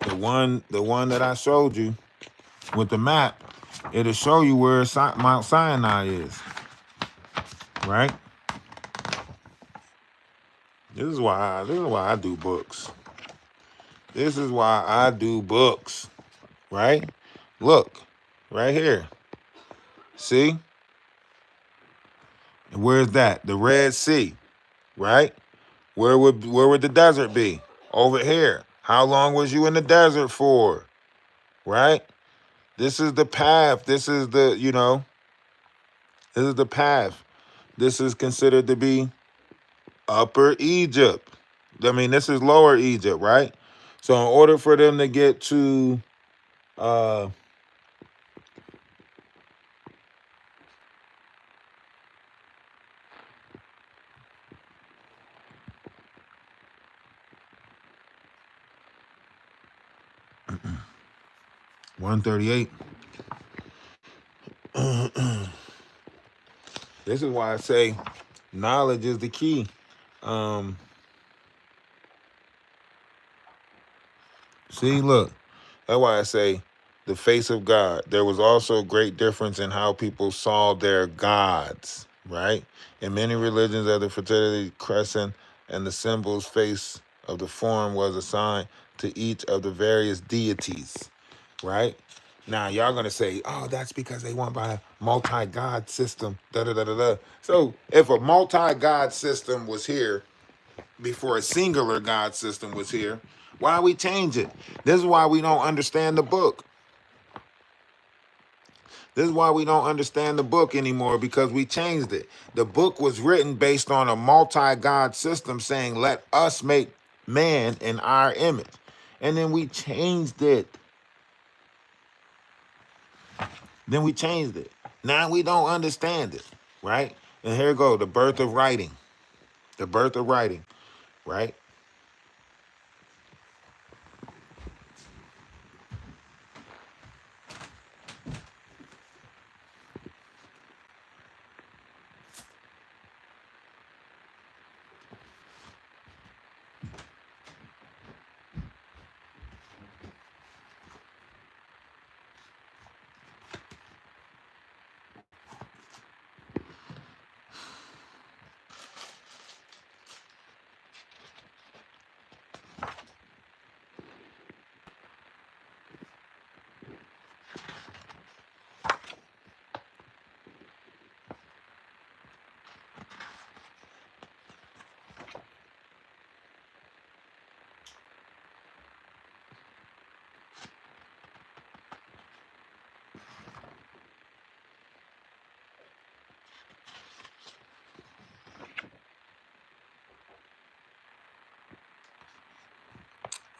the one that I showed you with the map, it'll show you where Mount Sinai is, right? This is why I do books. This is why I do books, right? Look, right here. See? Where's that? The Red Sea, right? Where would the desert be? Over here. How long was you in the desert for? Right? This is the path. This is the, this is the path. This is considered to be Upper Egypt. I mean, this is Lower Egypt, right? So in order for them to get to 138. This is why I say knowledge is the key. See, look, that's why I say the face of God. There was also great difference in how people saw their gods, right? In many religions of the fertility crescent and the symbol's face of the form was assigned to each of the various deities, right? Now, y'all going to say, oh, that's because they went by a multi-god system, da-da-da-da-da. So if a multi-god system was here before a singular god system was here, why we change it? This is why we don't understand the book. This is why we don't understand the book anymore, because we changed it. The book was written based on a multi-god system saying, let us make man in our image. And then we changed it. Now we don't understand it, right? And here go, the birth of writing. The birth of writing, right?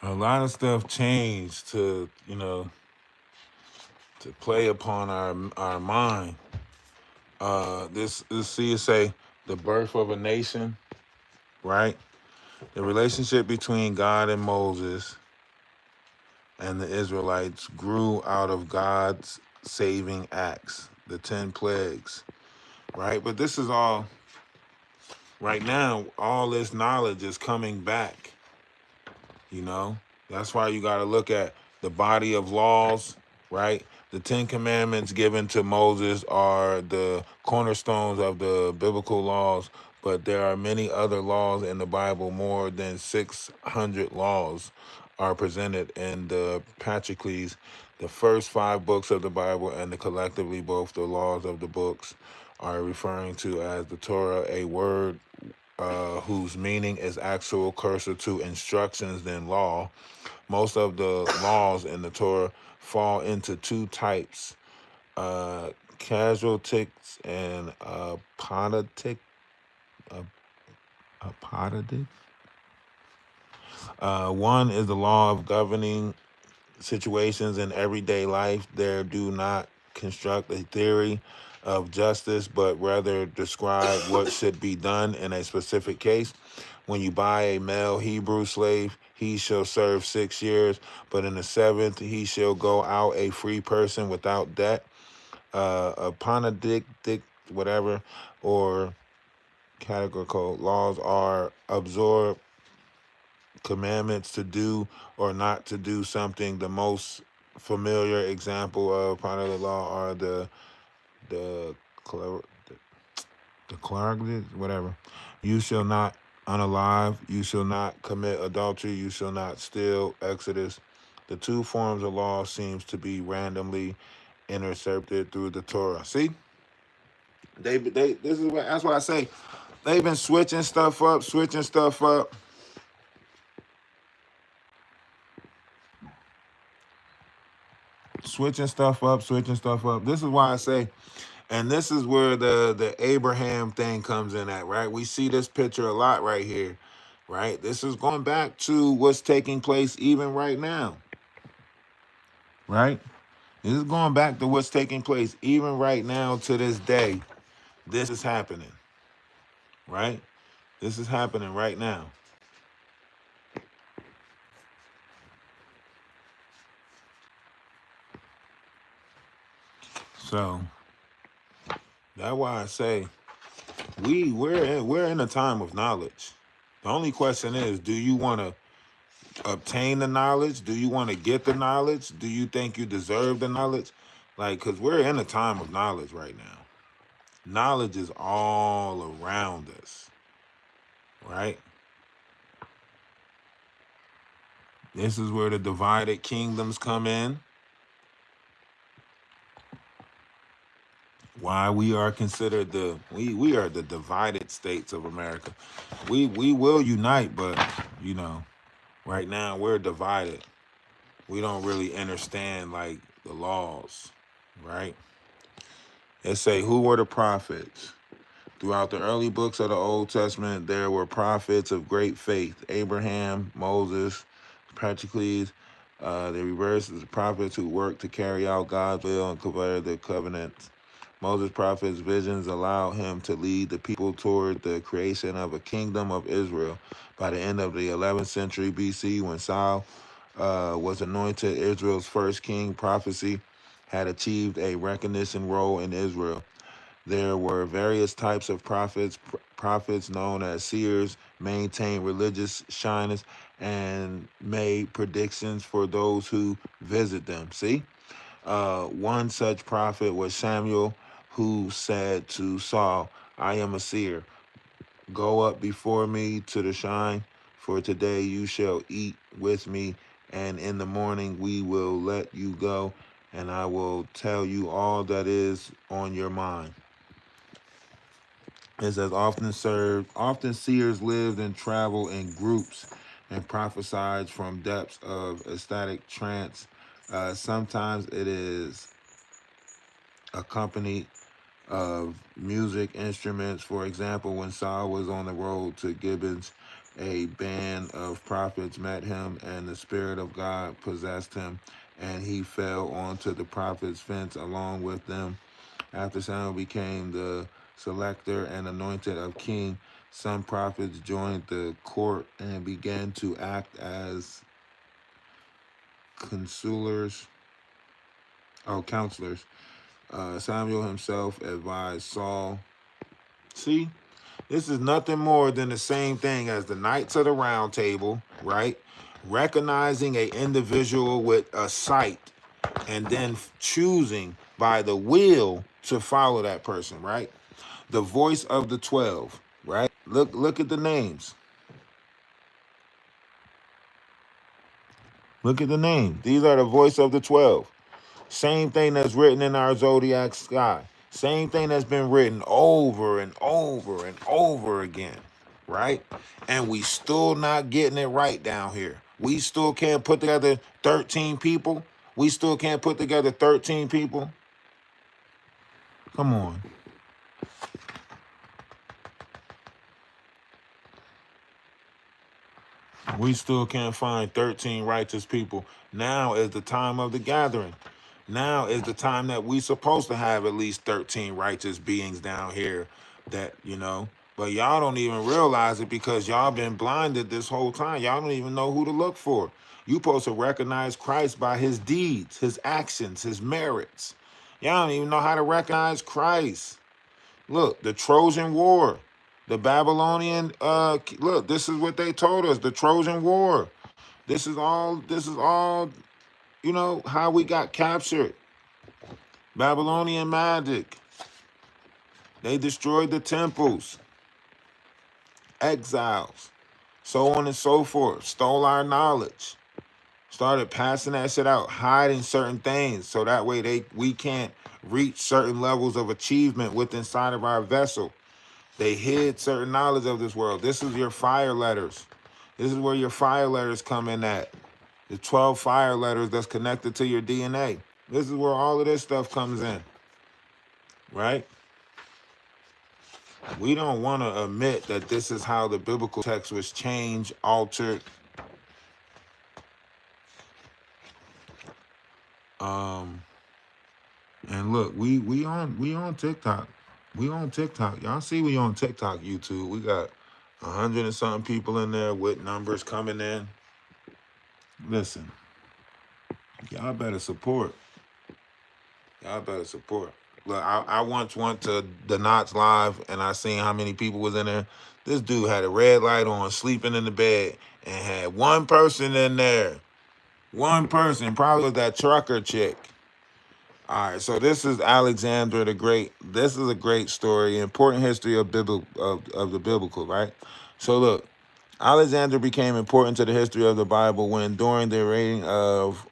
A lot of stuff changed to, to play upon our mind. This see it say the birth of a nation, right? The relationship between God and Moses and the Israelites grew out of God's saving acts, the 10 plagues, right? But this is all, right now, all this knowledge is coming back, That's why you got to look at the body of laws, right? The 10 Commandments given to Moses are the cornerstones of the biblical laws, but there are many other laws in the Bible. More than 600 laws are presented in the Patrocles, the first 5 books of the Bible, and collectively both the laws of the books are referring to as the Torah, a word whose meaning is actual closer to instructions than law. Most of the laws in the Torah fall into two types: casualtics and apodictics. One is the law of governing situations in everyday life. There do not construct a theory of justice, but rather describe what should be done in a specific case. When you buy a male Hebrew slave, he shall serve 6 years, but in the seventh he shall go out a free person without debt. Aponadic, whatever, or categorical laws are absorbed commandments to do or not to do something. The most familiar example of part of the law are the cler- the clergy, whatever. You shall not unalive. You shall not commit adultery. You shall not steal. Exodus. The two forms of law seems to be randomly intercepted through the Torah. See, they this is what that's why I say they've been switching stuff up, switching stuff up. This is why I say, and this is where the Abraham thing comes in at, right? We see this picture a lot right here, right? This is going back to what's taking place even right now, right? This is going back to what's taking place even right now to this day. This is happening, right? This is happening right now. So that's why I say we're in a time of knowledge. The only question is, do you want to obtain the knowledge? Do you want to get the knowledge? Do you think you deserve the knowledge? Like, because we're in a time of knowledge right now. Knowledge is all around us, right? This is where the divided kingdoms come in. Why we are considered we are the divided states of America. We will unite, but you know, right now we're divided. We don't really understand like the laws, right? They say, who were the prophets? Throughout the early books of the Old Testament, there were prophets of great faith: Abraham, Moses, Patriarchs. The reverse is the prophets who worked to carry out God's will and convey the covenants. Moses' prophet's visions allowed him to lead the people toward the creation of a kingdom of Israel. By the end of the 11th century BC, when Saul was anointed Israel's first king, prophecy had achieved a recognition role in Israel. There were various types of prophets. Prophets known as seers maintained religious shyness and made predictions for those who visit them. See? One such prophet was Samuel, who said to Saul, I am a seer. Go up before me to the shrine, for today you shall eat with me, and in the morning we will let you go, and I will tell you all that is on your mind. It says, often seers lived and traveled in groups and prophesied from depths of ecstatic trance. Sometimes it is accompanied of music instruments. For example, when Saul was on the road to Gibeon, a band of prophets met him, and the Spirit of God possessed him, and he fell onto the prophet's fence along with them. After Samuel became the selector and anointed of king, some prophets joined the court and began to act as counselors. Samuel himself advised Saul. See, this is nothing more than the same thing as the Knights of the Round Table, right? Recognizing a individual with a sight and then choosing by the will to follow that person, right? The voice of the 12, right? Look at the names. Look at the name. These are the voice of the 12. Same thing that's written in our zodiac sky. Same thing that's been written over and over and over again, right? And we still not getting it right down here. We still can't put together 13 people. We still can't put together 13 people. Come on. We still can't find 13 righteous people. Now is the time of the gathering. Now is the time that we supposed to have at least 13 righteous beings down here that, but y'all don't even realize it because y'all been blinded this whole time. Y'all don't even know who to look for. You supposed to recognize Christ by his deeds, his actions, his merits. Y'all don't even know how to recognize Christ. Look, the Trojan War, the Babylonian, look, this is what they told us, the Trojan War. This is all, how we got captured. Babylonian magic. They destroyed the temples, exiles, so on and so forth, stole our knowledge, started passing that shit out, hiding certain things so that way we can't reach certain levels of achievement within inside of our vessel. They hid certain knowledge of this world. This is your fire letters. This is where your fire letters come in at. The 12 fire letters that's connected to your DNA. This is where all of this stuff comes in, right? We don't want to admit that this is how the biblical text was changed, altered. And look, we on TikTok. We on TikTok. Y'all see we on TikTok, YouTube. We got 100 and something people in there with numbers coming in. Listen, y'all better support. Y'all better support. Look, I once went to the Knots Live and I seen how many people was in there. This dude had a red light on, sleeping in the bed, and had one person in there. One person, probably was that trucker chick. All right, so this is Alexander the Great. This is a great story, important history of the biblical, right? So look, Alexander became important to the history of the Bible when, during the reign of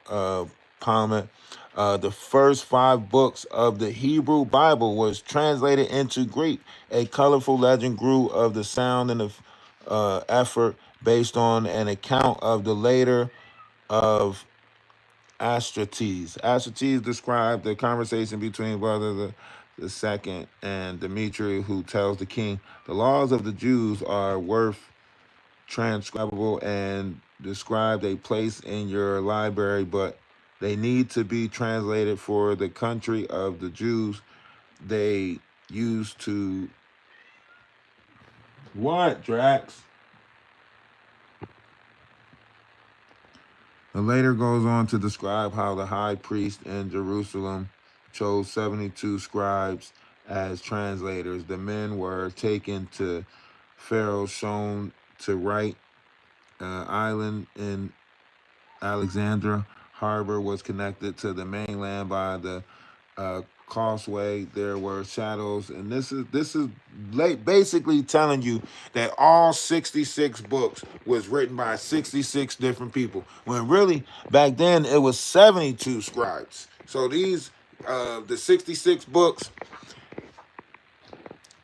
Ptolemy, the first 5 books of the Hebrew Bible was translated into Greek. A colorful legend grew of the sound and the effort based on an account of the later of Astrates. Astrates described the conversation between brother the second and Demetri, who tells the king, the laws of the Jews are worth transcribable and described a place in your library, but they need to be translated for the country of the Jews. They used to what, Drax? It later goes on to describe how the high priest in Jerusalem chose 72 scribes as translators. The men were taken to Pharaoh, shown to write. Island in Alexandria Harbor was connected to the mainland by the causeway. There were shadows, and this is basically telling you that all 66 books was written by 66 different people, when really back then it was 72 scribes. So these the 66 books,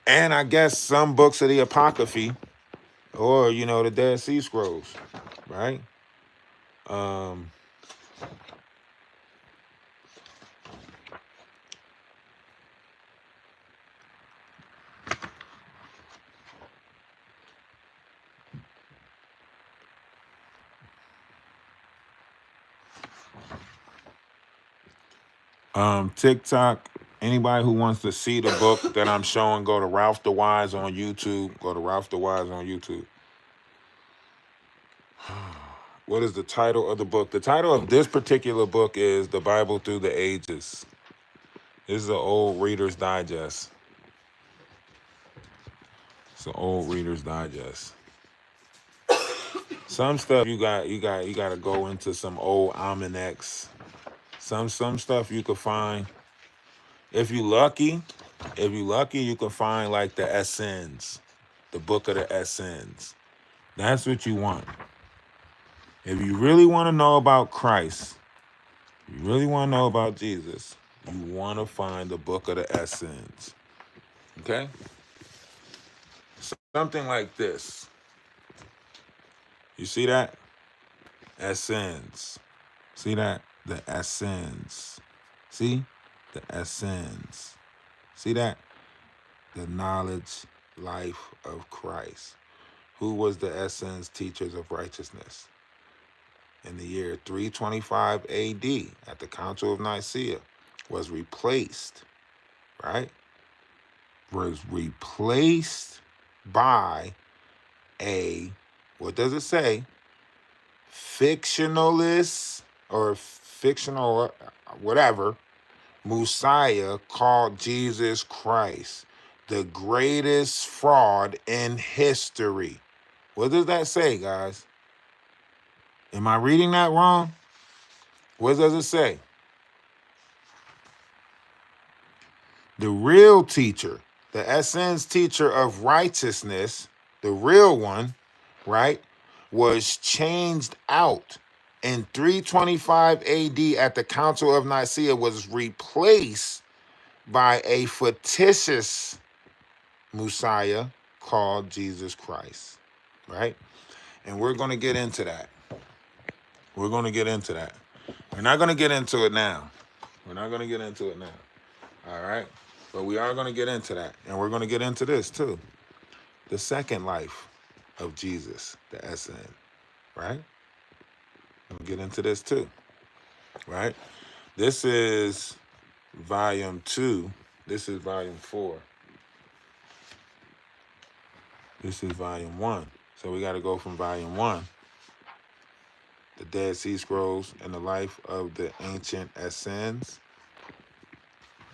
and I guess some books of the Apocryphy, or the Dead Sea Scrolls, right? TikTok. Anybody who wants to see the book that I'm showing, go to Ralph DaWise on YouTube. Go to Ralph DaWise on YouTube. What is the title of the book? The title of this particular book is The Bible Through the Ages. This is an old Reader's Digest. It's an old Reader's Digest. Some stuff you got to go into some old almanacs. Some stuff you could find. If you lucky, you can find like the Essenes, the book of the Essenes. That's what you want. If you really want to know about Christ, you really want to know about Jesus, you want to find the book of the Essenes. Okay? something like this. You see that? Essenes. See that? The Essenes. See? The Essenes. See that? The knowledge, life of Christ. Who was the Essenes teachers of righteousness? In the year 325 AD, at the Council of Nicaea, was replaced, right? Was replaced by a, what does it say? Fictionalist or fictional, whatever, Messiah called Jesus Christ, the greatest fraud in history. What does that say, guys? Am I reading that wrong? What does it say? The real teacher, the Essenes teacher of righteousness, the real one, right, was changed out in 325 AD at the Council of Nicaea, was replaced by a fictitious Messiah called Jesus Christ, right? And we're going to get into that. We're going to get into that. We're not going to get into it now. We're not going to get into it now. All right? But we are going to get into that. And we're going to get into this too. The second life of Jesus, the SN, right? We'll get into this too, right? This is volume 2. This is volume 4. This is volume 1. So we got to go from volume 1, the Dead Sea Scrolls and the life of the ancient Essenes.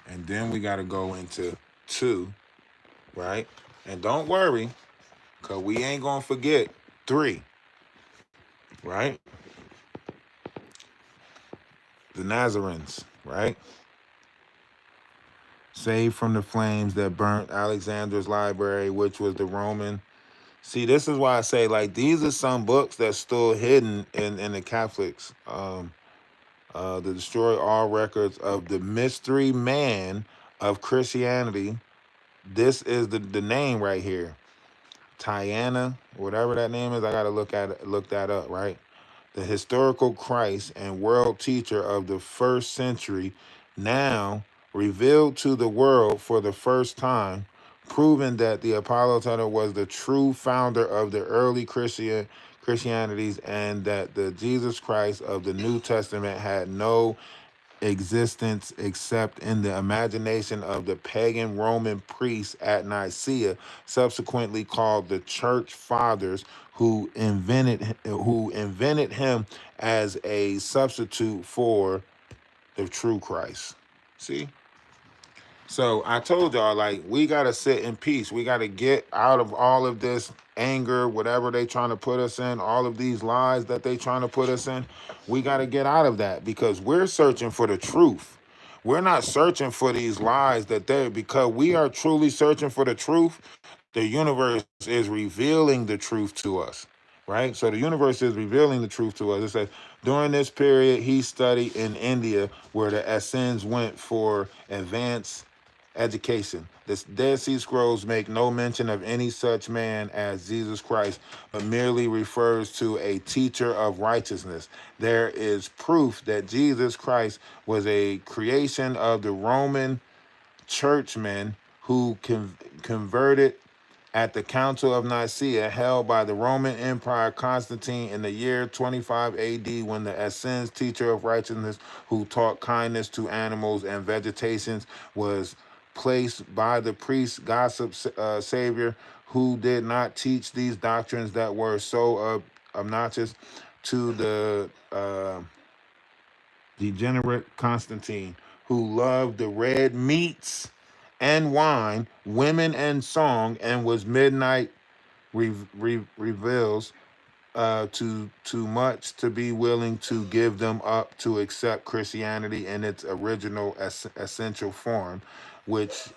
And then we got to go into 2, right? And don't worry, because we ain't going to forget 3, right? The Nazarenes, right? Saved from the flames that burnt Alexander's library, which was the Roman. See, this is why I say, like, these are some books that's still hidden in the Catholics. To destroy all records of the mystery man of Christianity. This is the name right here. Tiana, whatever that name is, I gotta look that up, right? The historical Christ and world teacher of the first century, now revealed to the world for the first time, proving that the Apollo was the true founder of the early Christianities, and that the Jesus Christ of the New Testament had no existence except in the imagination of the pagan Roman priests at Nicaea, subsequently called the Church Fathers, who invented him as a substitute for the true Christ. See? So I told y'all, like, we got to sit in peace. We got to get out of all of this anger, whatever they trying to put us in, all of these lies that they trying to put us in. We got to get out of that because we're searching for the truth. We're not searching for these lies because we are truly searching for the truth. The universe is revealing the truth to us, right? So the universe is revealing the truth to us. It says, during this period, he studied in India, where the Essenes went for advanced education. The Dead Sea Scrolls make no mention of any such man as Jesus Christ, but merely refers to a teacher of righteousness. There is proof that Jesus Christ was a creation of the Roman churchmen who converted at the Council of Nicaea, held by the Roman Emperor Constantine in the year 25 AD, when the Essenes teacher of righteousness, who taught kindness to animals and vegetations, was placed by the priest gossip savior, who did not teach these doctrines that were so obnoxious to the degenerate Constantine, who loved the red meats and wine, women and song, and was midnight reveals too much to be willing to give them up to accept Christianity in its original essential form, which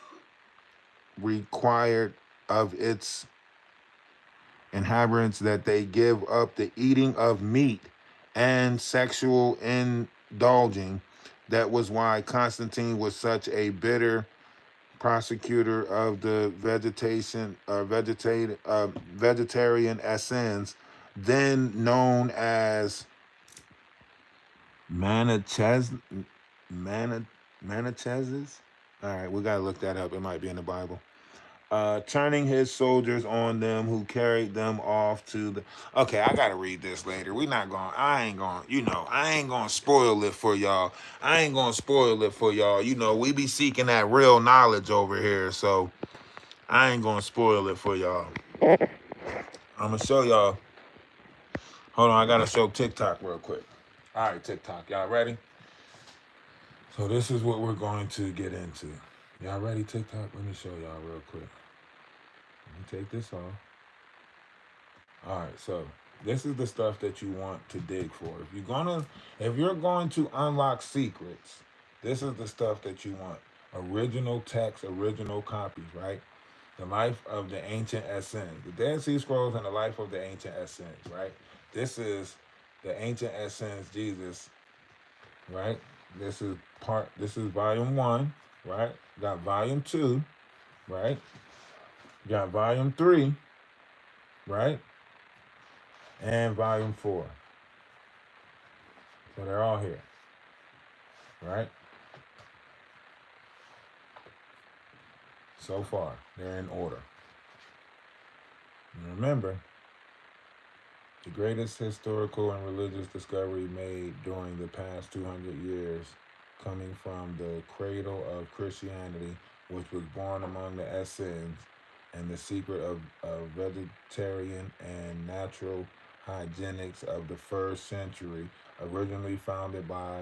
required of its inhabitants that they give up the eating of meat and sexual indulging. That was why Constantine was such a bitter prosecutor of the vegetarian Essenes, then known as Manichaeans. Mana, Manichaeans? All right, we gotta look that up. It might be in the Bible. Turning his soldiers on them, who carried them off to the. Okay, I gotta read this later. We not going. I ain't going. I ain't gonna spoil it for y'all. I ain't gonna spoil it for y'all. We be seeking that real knowledge over here, so I ain't gonna spoil it for y'all. I'm gonna show y'all. Hold on, I gotta show TikTok real quick. All right, TikTok, y'all ready? So this is what we're going to get into. Y'all ready, TikTok? Let me show y'all real quick. Let me take this off. All right, so this is the stuff that you want to dig for. If you're going to unlock secrets, this is the stuff that you want. Original text, original copies, right? The life of the ancient Essenes, the Dead Sea Scrolls, and the life of the ancient Essenes, right? This is the ancient Essenes Jesus, right? This is volume 1, right? Got volume 2, right? Got volume 3, right? And volume 4. So they're all here, right? So far, they're in order. And remember, the greatest historical and religious discovery made during the past 200 years, coming from the cradle of Christianity, which was born among the Essenes, and the secret of vegetarian and natural hygienics of the first century, originally founded by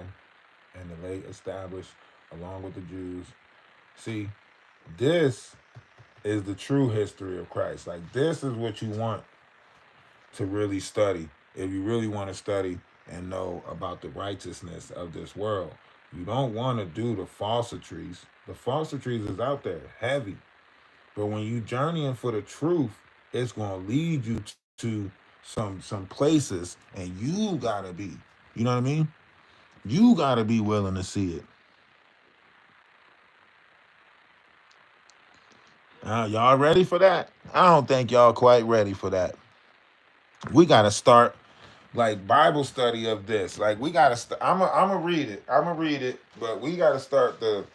and the late established along with the Jews. See, this is the true history of Christ. Like, this is what you want to really study if you really want to study and know about the righteousness of this world. You don't want to do the falsitries. The falsitries is out there, heavy. But when you journeying for the truth, it's going to lead you to some places, and you got to be, you know what I mean? You got to be willing to see it. Y'all ready for that? I don't think y'all quite ready for that. We got to start like Bible study of this. Like, we got to I'm gonna read it. I'm gonna read it, but we got to start the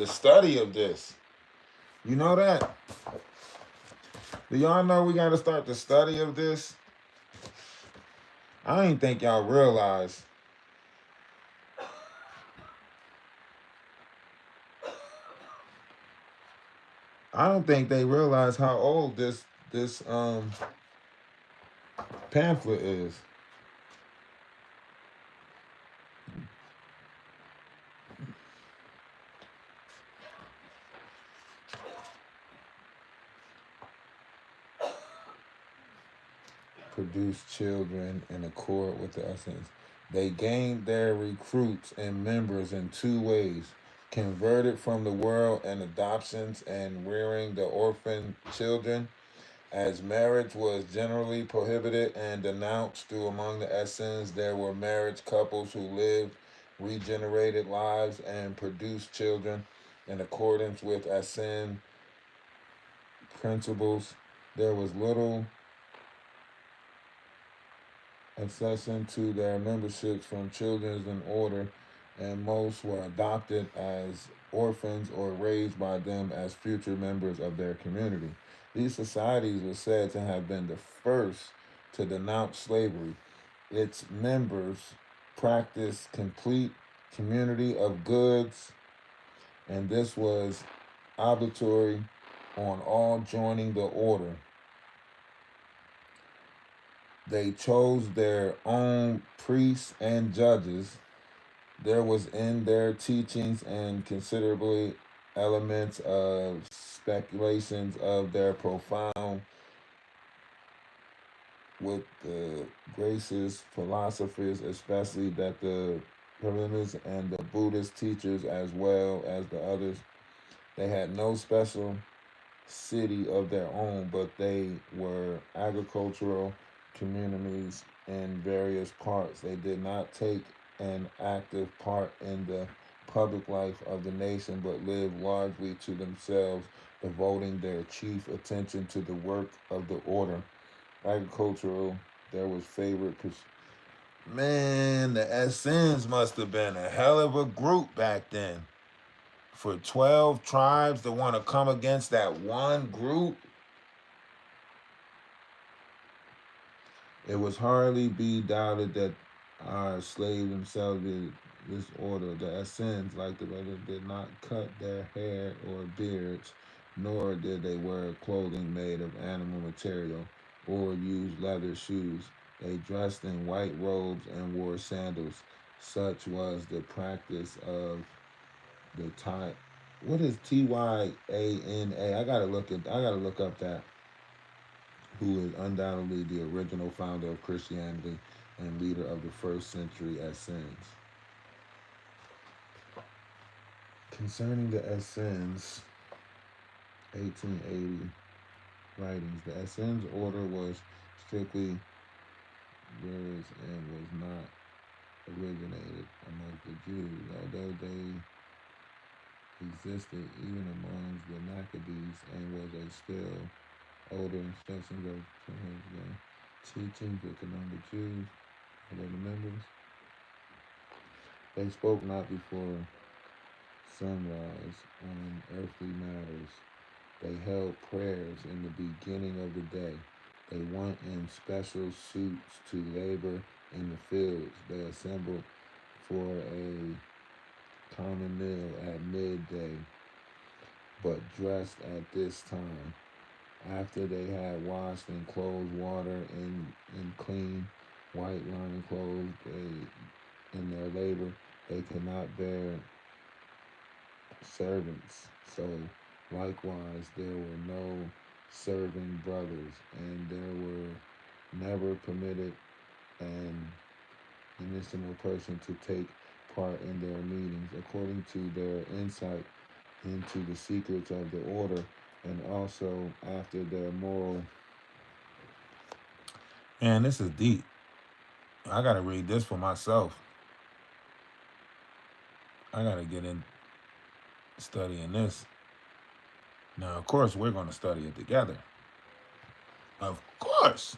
study of this. You know that? Do y'all know we got to start the study of this? I don't even think y'all realize. I don't think they realize how old this pamphlet is. Produce children in accord with the essence. They gained their recruits and members in 2 ways: converted from the world and adoptions, and rearing the orphan children. As marriage was generally prohibited and denounced through among the Essenes, there were marriage couples who lived regenerated lives and produced children in accordance with Essene principles. There was little accession to their memberships from children's in order, and most were adopted as orphans or raised by them as future members of their community. These societies were said to have been the first to denounce slavery. Its members practiced complete community of goods, and this was obligatory on all joining the order. They chose their own priests and judges. There was in their teachings and considerably elements of speculations of their profound with the graces philosophers, especially that the Brahmins and the Buddhist teachers, as well as the others, they had no special city of their own, but they were agricultural communities in various parts. They did not take an active part in the public life of the nation, but lived largely to themselves, devoting their chief attention to the work of the order. Agricultural, there was favored. Man, the Essenes must have been a hell of a group back then. For 12 tribes to want to come against that one group, it was hardly be doubted that our slaves themselves did this order. The Essenes, like the others, did not cut their hair or beards, nor did they wear clothing made of animal material or use leather shoes. They dressed in white robes and wore sandals. Such was the practice of the time. What is Tyana? I gotta look up that. Who is undoubtedly the original founder of Christianity and leader of the first century Essenes. Concerning the Essenes, 1880 writings. The Essenes order was strictly yours and was not originated among the Jews, although they existed even amongst the Maccabees and was a still older instructions of teachings with the number Jews, although the members. They spoke not before sunrise on earthly matters. They held prayers in the beginning of the day. They went in special suits to labor in the fields. They assembled for a common meal at midday, but dressed at this time. After they had washed and clothed water in clean white linen clothes, in their labor, they could not bear servants. So likewise there were no serving brothers, and there were never permitted an innocent person to take part in their meetings, according to their insight into the secrets of the order, and also after their moral. Man, this is deep. I gotta read this for myself. I gotta get in studying this. Now, of course, we're gonna study it together. Of course.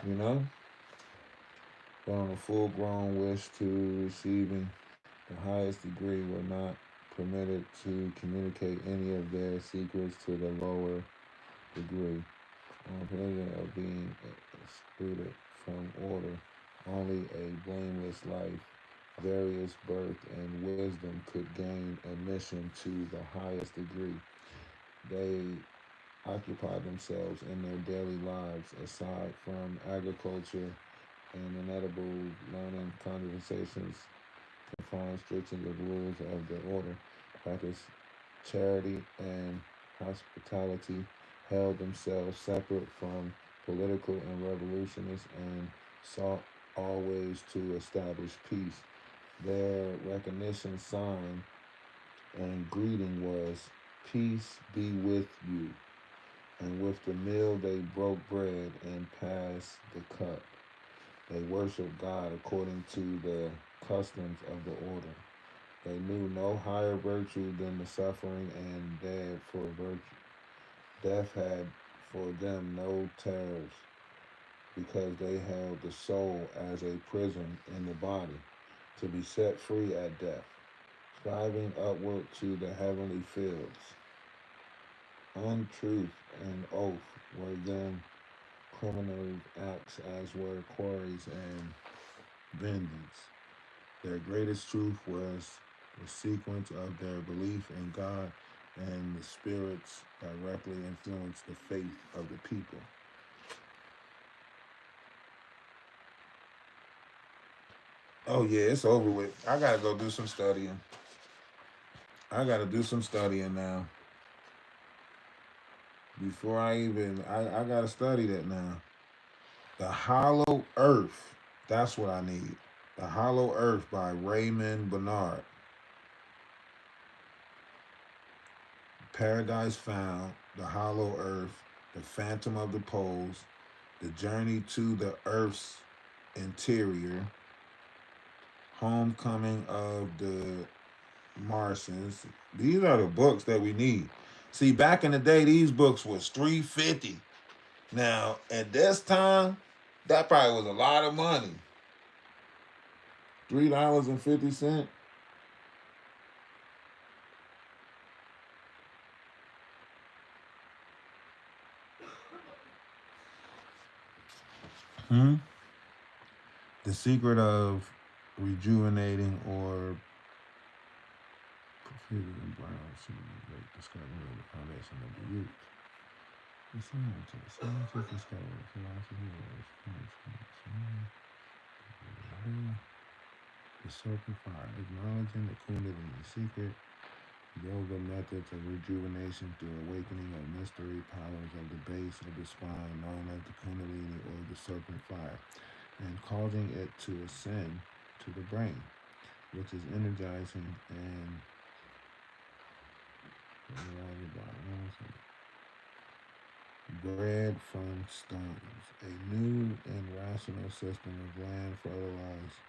You know? But on a full grown wish to receiving the highest degree were not permitted to communicate any of their secrets to the lower degree. On pleasure of being excluded from order, only a blameless life, various birth, and wisdom could gain admission to the highest degree. They occupy themselves in their daily lives aside from agriculture and inedible learning conversations, confined strictures of rules of the order, practice charity and hospitality, held themselves separate from political and revolutionists, and sought always to establish peace. Their recognition sign and greeting was, "Peace be with you." And with the meal they broke bread and passed the cup. They worshiped God according to the customs of the order. They knew no higher virtue than the suffering and dead for virtue. Death had for them no terrors, because they held the soul as a prison in the body, to be set free at death, striving upward to the heavenly fields. Untruth and oath were them criminal acts, as were quarries and vengeance. Their greatest truth was the sequence of their belief in God, and the spirits directly influenced the faith of the people. Oh yeah, it's over with. I gotta go do some studying. I gotta do some studying now. Before I gotta study that now. The Hollow Earth. That's what I need. The Hollow Earth by Raymond Bernard. Paradise Found, The Hollow Earth, The Phantom of the Poles, The Journey to the Earth's Interior, Homecoming of the Martians. These are the books that we need. See, back in the day, these books was $3.50. Now, at this time, that probably was a lot of money. $3.50. Hmm. The secret of rejuvenating or perfusing and brown great discovery of the foundation of the youth. The scientists discovered philosophy the serpent fire, acknowledging the Kundalini secret, yoga methods of rejuvenation through awakening of mystery powers of the base of the spine, known as the Kundalini or the serpent fire, and causing it to ascend to the brain, which is energizing and bred from stones, a new and rational system of land fertilized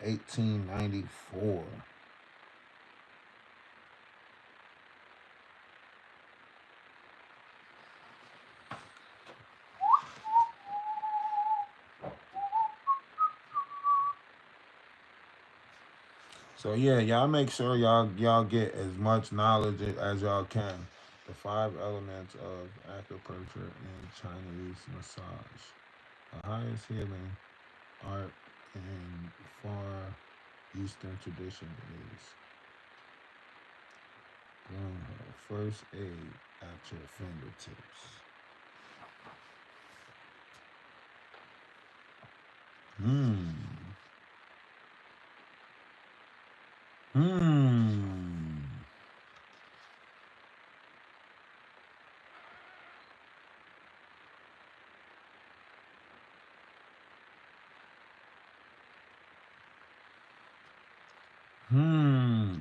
1894. So yeah, y'all make sure y'all get as much knowledge as y'all can. The five elements of acupuncture and Chinese massage. The highest healing art in far eastern tradition is learn first aid at your fingertips. Hmm. Hmm.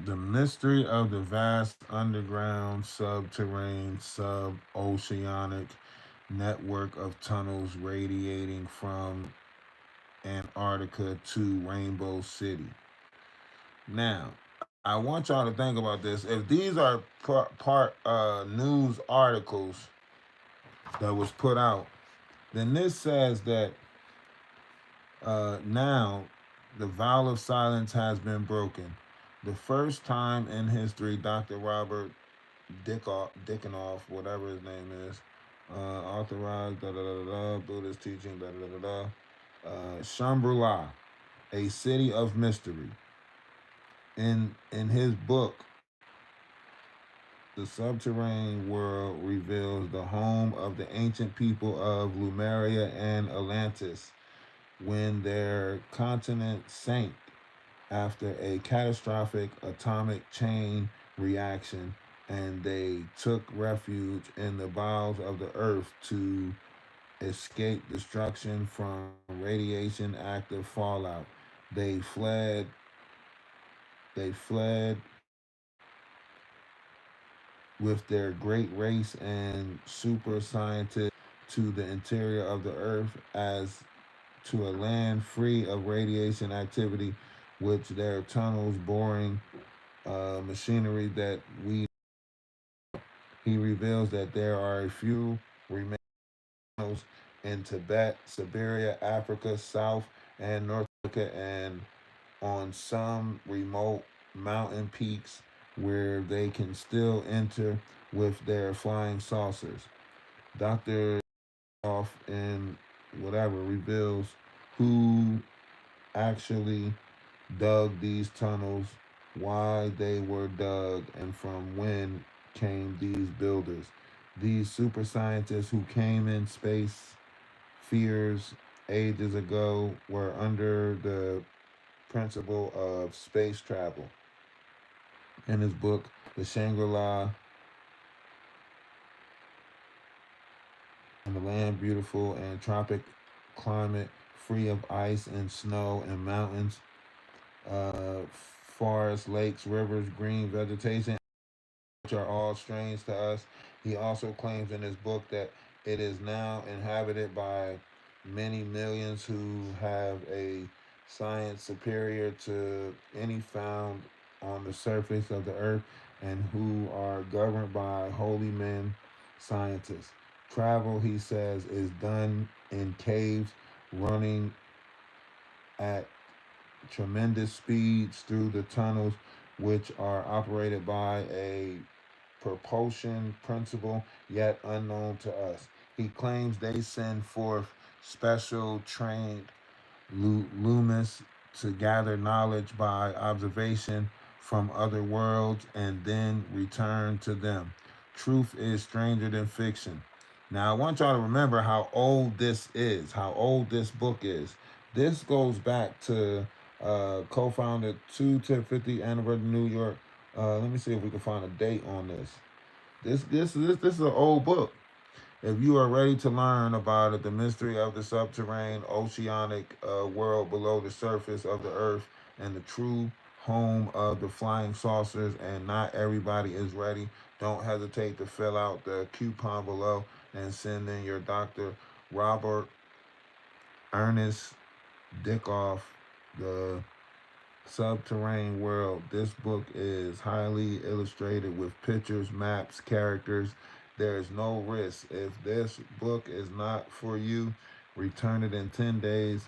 The mystery of the vast underground, subterranean, suboceanic network of tunnels radiating from Antarctica to Rainbow City. Now, I want y'all to think about this. If these are part news articles that was put out, then this says that now the vow of silence has been broken. The first time in history, Dr. Robert Dickenoff, whatever his name is, authorized Buddhist teaching Shambhala, a city of mystery. In his book, The Subterranean World reveals the home of the ancient people of Lemuria and Atlantis when their continent sank after a catastrophic atomic chain reaction, and they took refuge in the bowels of the earth to escape destruction from radiation active fallout. They fled they fled with their great race and super scientists to the interior of the earth as to a land free of radiation activity, which their tunnels boring machinery that we. He reveals that there are a few remains in Tibet, Siberia, Africa, South and North America, and on some remote mountain peaks where they can still enter with their flying saucers. Dr. Off in whatever reveals who actually dug these tunnels, why they were dug, and from when came these builders. These super scientists who came in space fears ages ago were under the principle of space travel. In his book, The Shangri-La and the Land Beautiful and Tropic Climate, free of ice and snow and mountains, uh, forests, lakes, rivers, green vegetation, which are all strange to us. He also claims in his book that it is now inhabited by many millions who have a science superior to any found on the surface of the earth, and who are governed by holy men, scientists. Travel, he says, is done in caves, running at tremendous speeds through the tunnels, which are operated by a propulsion principle yet unknown to us. He claims they send forth special trained Loomis to gather knowledge by observation from other worlds and then return to them. Truth is stranger than fiction. Now, I want y'all to remember how old this is, how old this book is. This goes back to co-founded 250 anniversary New York. Let me see if we can find a date on this. This is an old book. If you are ready to learn about it, the mystery of the subterranean oceanic world below the surface of the earth and the true home of the flying saucers, and not everybody is ready, don't hesitate to fill out the coupon below and send in your Dr. Robert Ernest Dickoff, the subterranean world. This book is highly illustrated with pictures, maps, characters. There is no risk. If this book is not for you, return it in 10 days.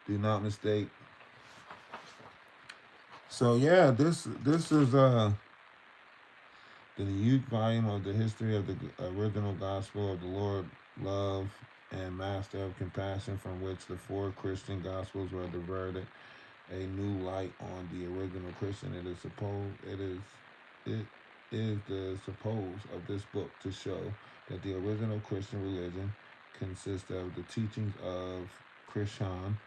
Do not mistake. So yeah, this is the youth volume of the history of the original gospel of the Lord, love and master of compassion, from which the four Christian gospels were diverted. A new light on the original Christian. It is the suppose of this book to show that the original Christian religion consists of the teachings of Christiana,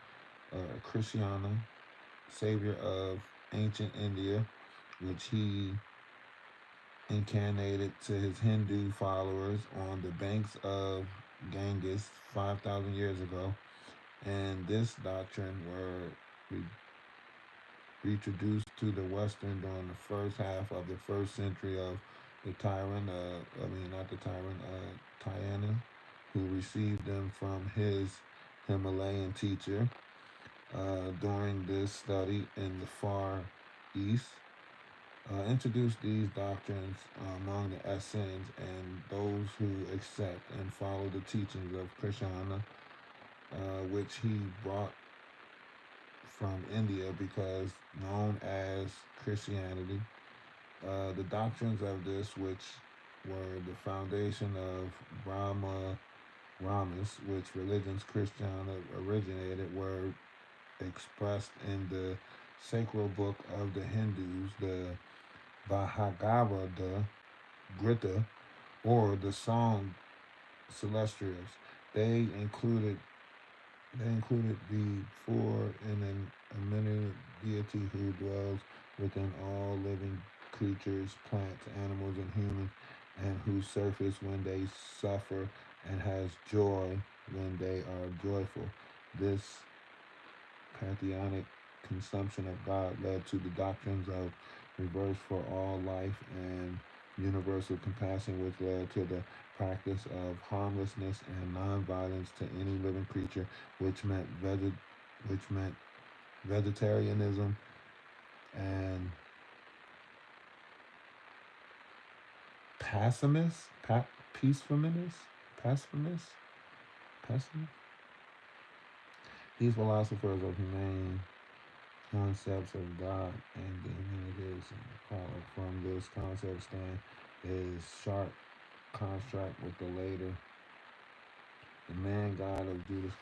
savior of ancient India, which he incarnated to his Hindu followers on the banks of Ganges 5,000 years ago. And this doctrine were introduced to the Western during the first half of the first century of the tyrant, not the tyrant, Tyana, who received them from his Himalayan teacher during this study in the Far East. Introduced these doctrines among the Essenes and those who accept and follow the teachings of Krishna, which he brought from India because known as Christianity. The doctrines of this, which were the foundation of Ramas, which religions Christiana originated, were expressed in the sacred book of the Hindus, the Bhagavad Gita, or the Song Celestials. They included the four and an immanent deity who dwells within all living creatures, plants, animals, and humans, and who surface when they suffer and has joy when they are joyful. This pantheonic consumption of God led to the doctrines of reverse for all life and universal compassion, which led to the practice of harmlessness and nonviolence to any living creature, which meant vegetarianism and peacefulness. These philosophers of humane concepts of God and divinization follow from this concept stand is sharp contrast with the later, the man God of Judas.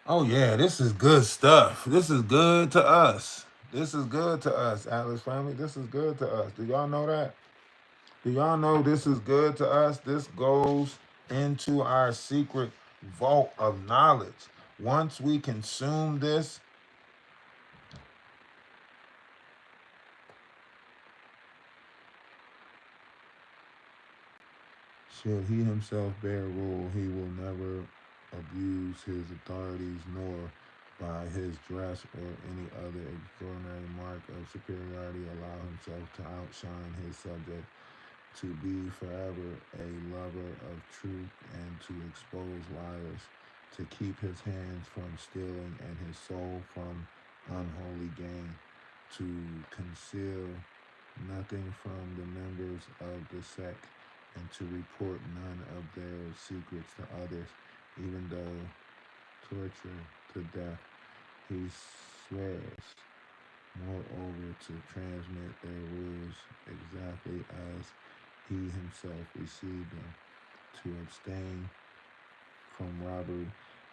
Oh yeah, this is good stuff. This is good to us. This is good to us, Atlas family. This is good to us. Do y'all know that? Do y'all know this is good to us? This goes into our secret vault of knowledge. Once we consume this, should he himself bear rule, he will never abuse his authorities, nor by his dress or any other extraordinary mark of superiority allow himself to outshine his subject, to be forever a lover of truth and to expose liars, to keep his hands from stealing and his soul from unholy gain, to conceal nothing from the members of the sect, and to report none of their secrets to others, even though torture to death. He swears, moreover, to transmit their rules exactly as he himself received them, to abstain from robbery,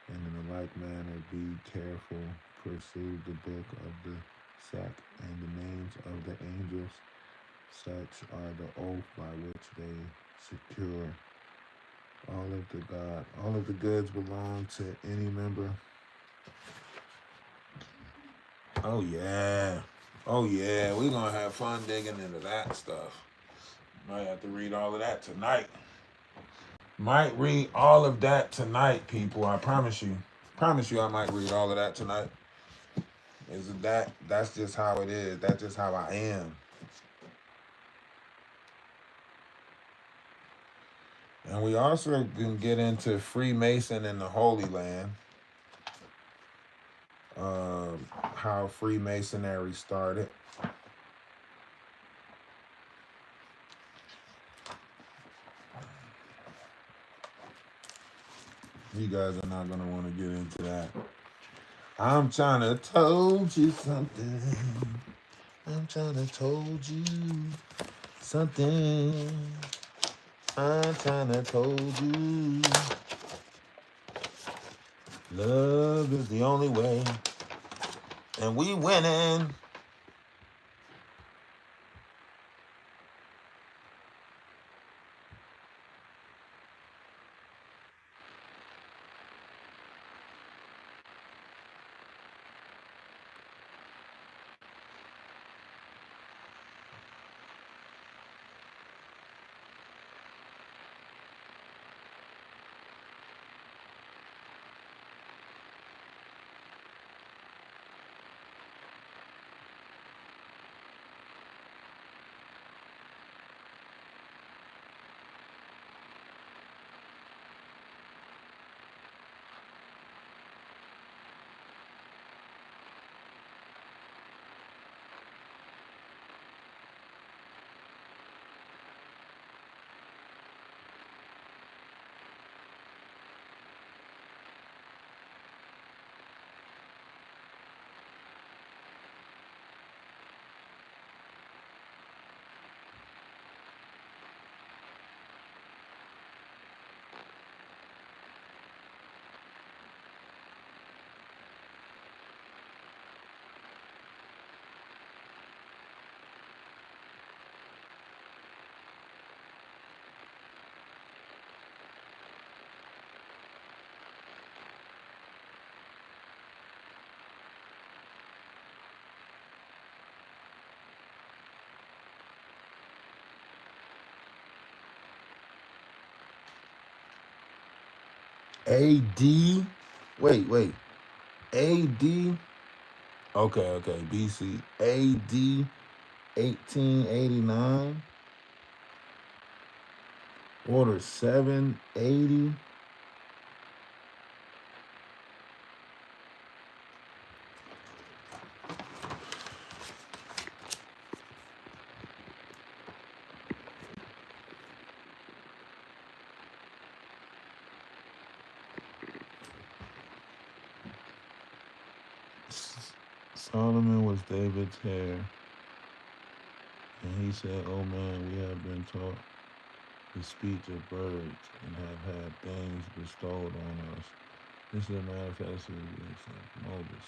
and in a like manner be careful, pursue the book of the sect and the names of the angels. Such are the oath by which they secure all of the goods belong to any member. Oh yeah. Oh yeah. We're gonna have fun digging into that stuff. Might have to read all of that tonight. Might read all of that tonight, people. I promise you. Promise you I might read all of that tonight. Isn't that's just how it is. That's just how I am. And we also can get into Freemason in the Holy Land. How Freemasonry started. You guys are not gonna want to get into that. I'm trying to told you something. I'm trying to told you something. I'm trying to told you. Love is the only way. And we winning. AD. Wait. AD. Okay. BC. AD 1889. Order 780. Solomon was David's heir, and he said, "Oh man, we have been taught the speech of birds and have had things bestowed on us." This is a manifestation of Moses.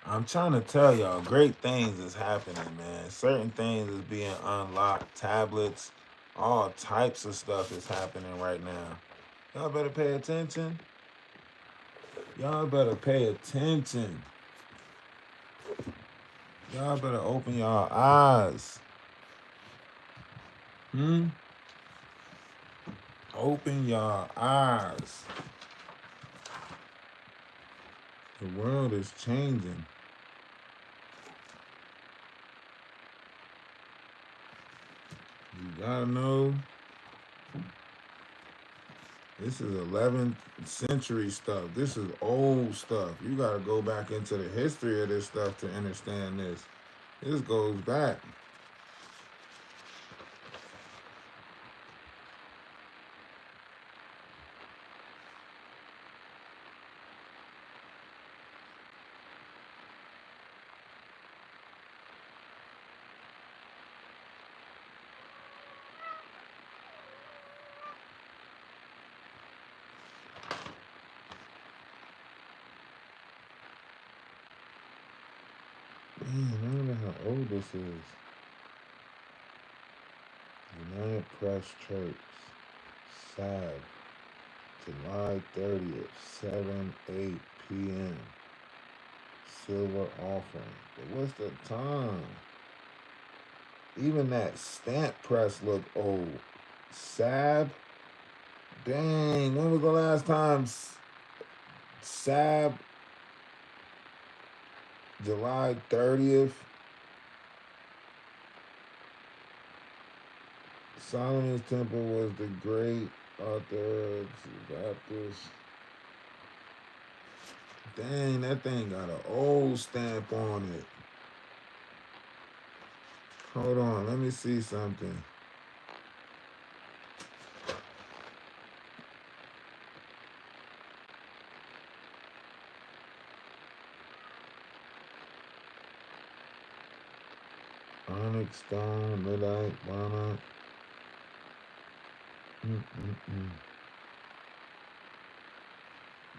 I'm trying to tell y'all, great things is happening, man. Certain things is being unlocked, tablets, all types of stuff is happening right now. Y'all better pay attention. Y'all better pay attention. Y'all better open y'all eyes. Open y'all eyes. The world is changing. You gotta know This is 11th century stuff. This is old stuff. You got to go back into the history of this stuff to understand this. This goes back. Man, I don't know how old this is. United Press Church, SAB, July 30th, 7:08 p.m. Silver offering. But what's the time? Even that stamp press look old. SAB? Dang, when was the last time SAB? July 30th. Solomon's Temple was the great Orthodox Baptist. Dang, that thing got an old stamp on it. Hold on, let me see something. Onyx stone, midnight, bonnet.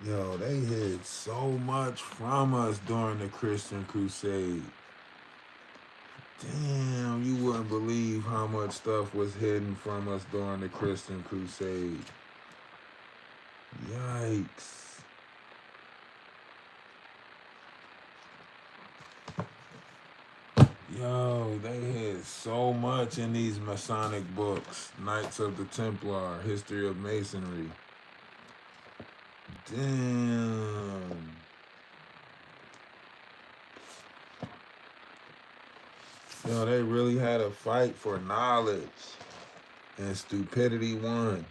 Yo, they hid so much from us during the Christian Crusade. Damn, you wouldn't believe how much stuff was hidden from us during the Christian Crusade. Yikes. Yo, they hid so much in these Masonic books. Knights of the Templar, History of Masonry. Damn. Yo, they really had a fight for knowledge. And stupidity won.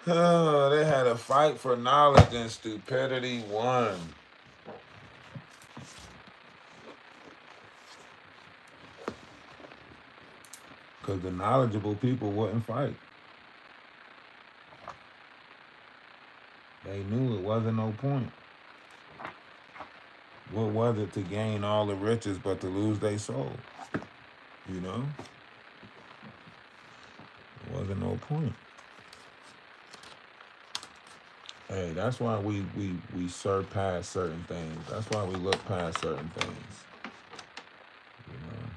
Oh, they had a fight for knowledge and stupidity won. Because the knowledgeable people wouldn't fight. They knew it wasn't no point. What was it to gain all the riches but to lose their soul? You know? It wasn't no point. Hey, that's why we surpass certain things. That's why we look past certain things. You know?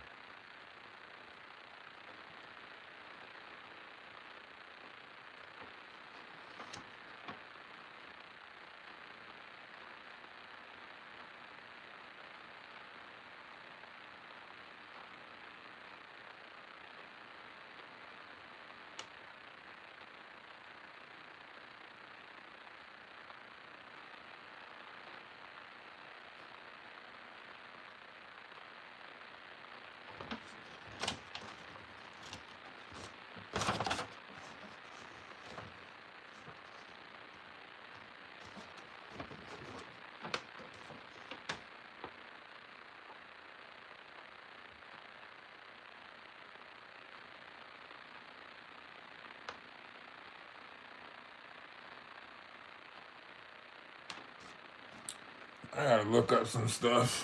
I gotta look up some stuff.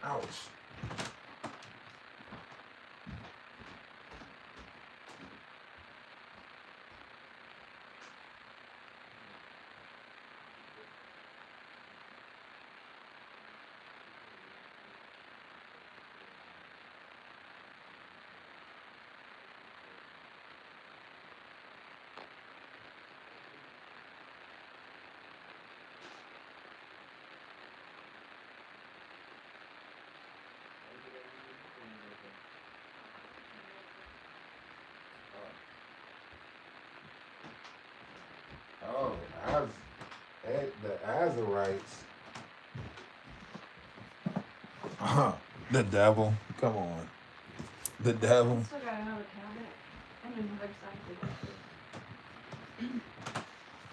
Ouch. Oh, the Azarites. The devil. Come on. The devil. I still got another cabinet and another side to go through.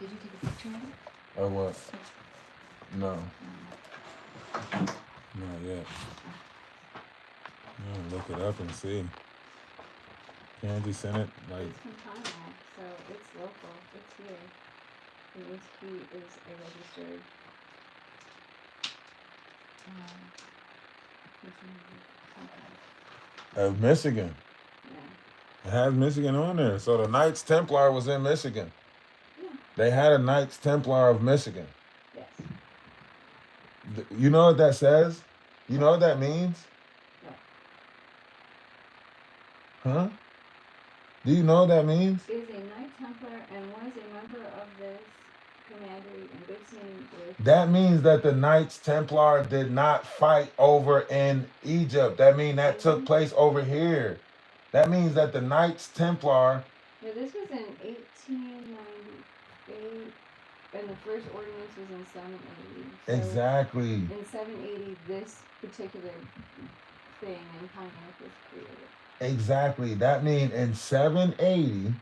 Did you take a picture of it? Or what? Yes. No. Not yet. Look it up and see. Candy sent it like. It's from Panama, so it's local. It's here. It means he is a registered. Of Michigan. Yeah. It has Michigan on there. So the Knights Templar was in Michigan. Yeah. They had a Knights Templar of Michigan. Yes. You know what that says? You know what that means? No. Huh? Do you know what that means? Is a Knight Templar and was a member of this commandery in good standing with. That means that the Knights Templar did not fight over in Egypt. That means that took place over here. That means that the Knights Templar. No, this was in 1898, and the first ordinance was in 780. So Exactly. in 780, this particular thing in Pontiac was created. Exactly. That means in 780,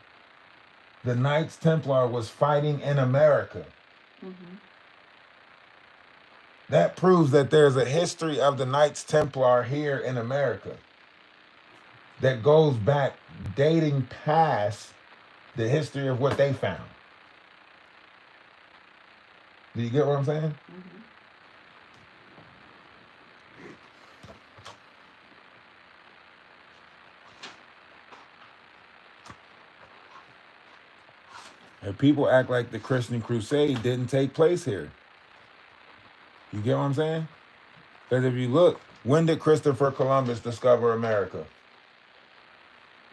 the Knights Templar was fighting in America. Mm-hmm. That proves that there's a history of the Knights Templar here in America that goes back, dating past the history of what they found. Do you get what I'm saying? Mm-hmm. And people act like the Christian Crusade didn't take place here. You get what I'm saying? Because if you look, when did Christopher Columbus discover America?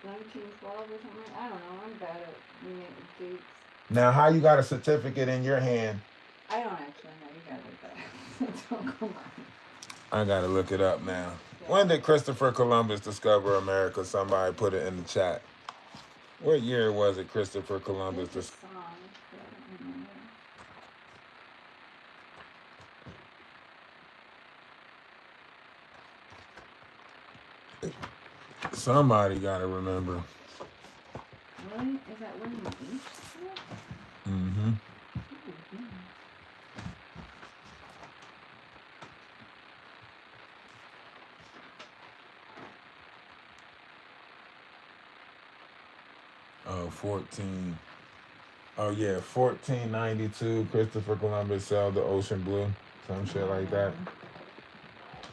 1912 or something. I don't know. I'm bad at dates. Now, how you got a certificate in your hand? I don't actually know. You gotta look that up. Don't come on. I gotta look it up now. Yeah. When did Christopher Columbus discover America? Somebody put it in the chat. What year was it Christopher Columbus There's a discovered? song, but I don't remember. Somebody gotta remember. Really? Is that William H? Mm-hmm. Ooh, yeah. Oh, 14. Oh, yeah, 1492, Christopher Columbus sailed the ocean blue. Some shit like that.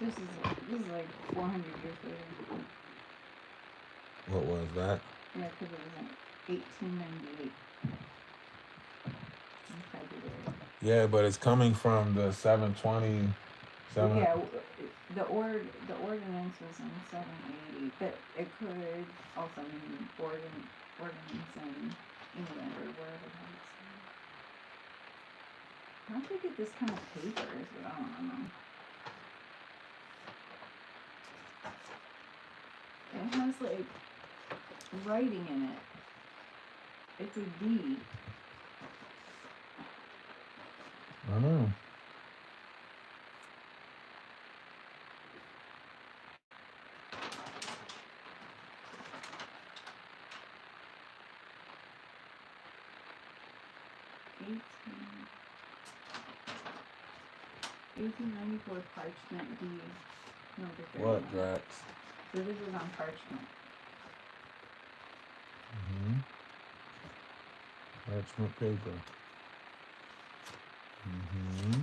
This is like 400 years later. What was that? Yeah, because it was in 1898. In February. Yeah, but it's coming from the 720. Yeah, the ordinance was in 780, but it could also mean ordinance in England or wherever that's. How'd they get this kind of paper? Is what I want to know. It has like writing in it. It's a D. I know. $18.94 parchment deed number 31. What, Drax? So this is on parchment. Mm-hmm. Parchment paper. Mm-hmm.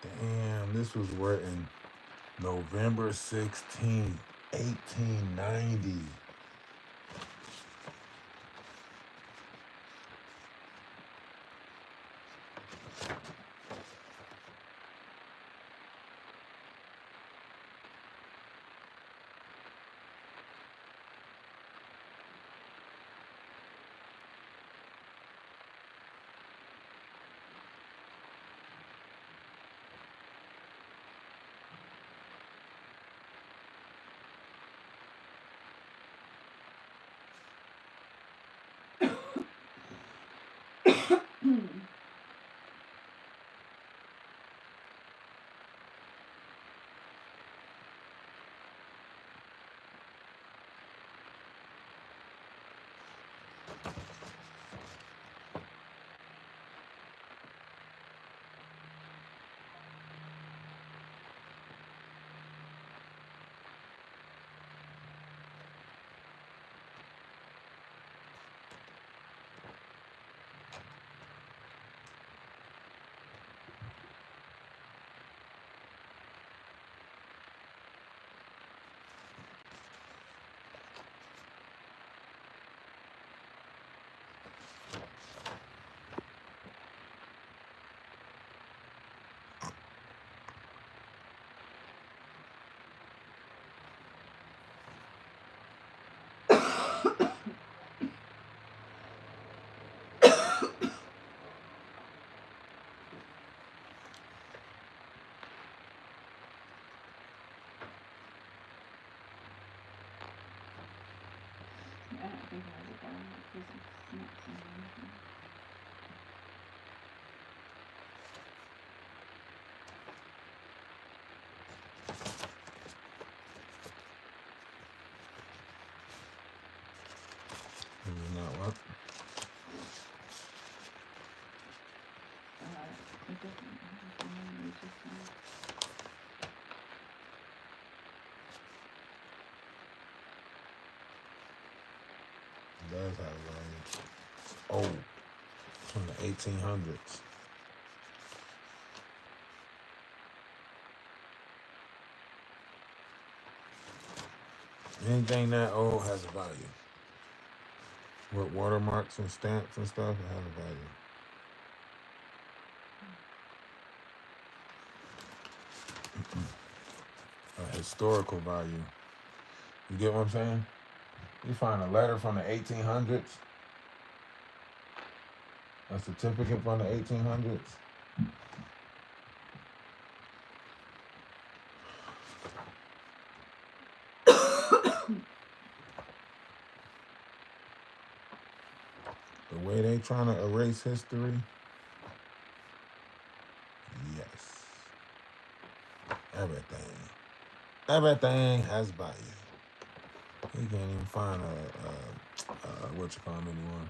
Damn, this was written November 16th, 1890. I don't think it has a bar because it's not something. You know what? It doesn't have the name you just said. It does have value. It's old. It's from the 1800s. Anything that old has a value. With watermarks and stamps and stuff, it has a value. A historical value. You get what I'm saying? You find a letter from the 1800s, a certificate from the 1800s. The way they trying to erase history, yes. Everything has value. You can't even find what you call them anymore.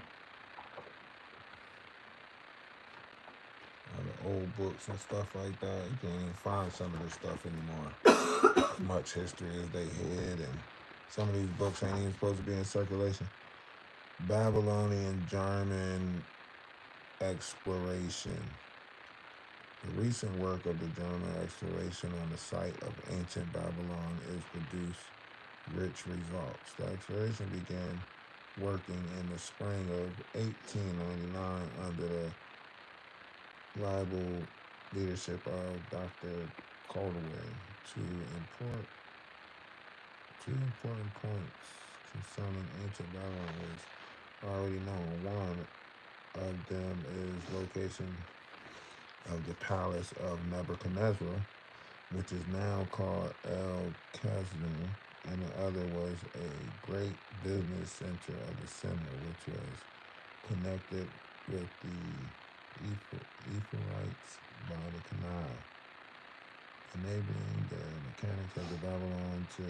The old books and stuff like that. You can't even find some of this stuff anymore. As much history as they had, and some of these books ain't even supposed to be in circulation. Babylonian German exploration. The recent work of the German exploration on the site of ancient Babylon is produced rich results. The exploration began working in the spring of 1899 under the libel leadership of Dr. Caldwell. Two important points concerning ancient Babylon is already known. One of them is location of the palace of Nebuchadnezzar, which is now called El Khazin, and the other was a great business center of the center, which was connected with the Ephraimites by the canal, enabling the mechanics of the Babylon to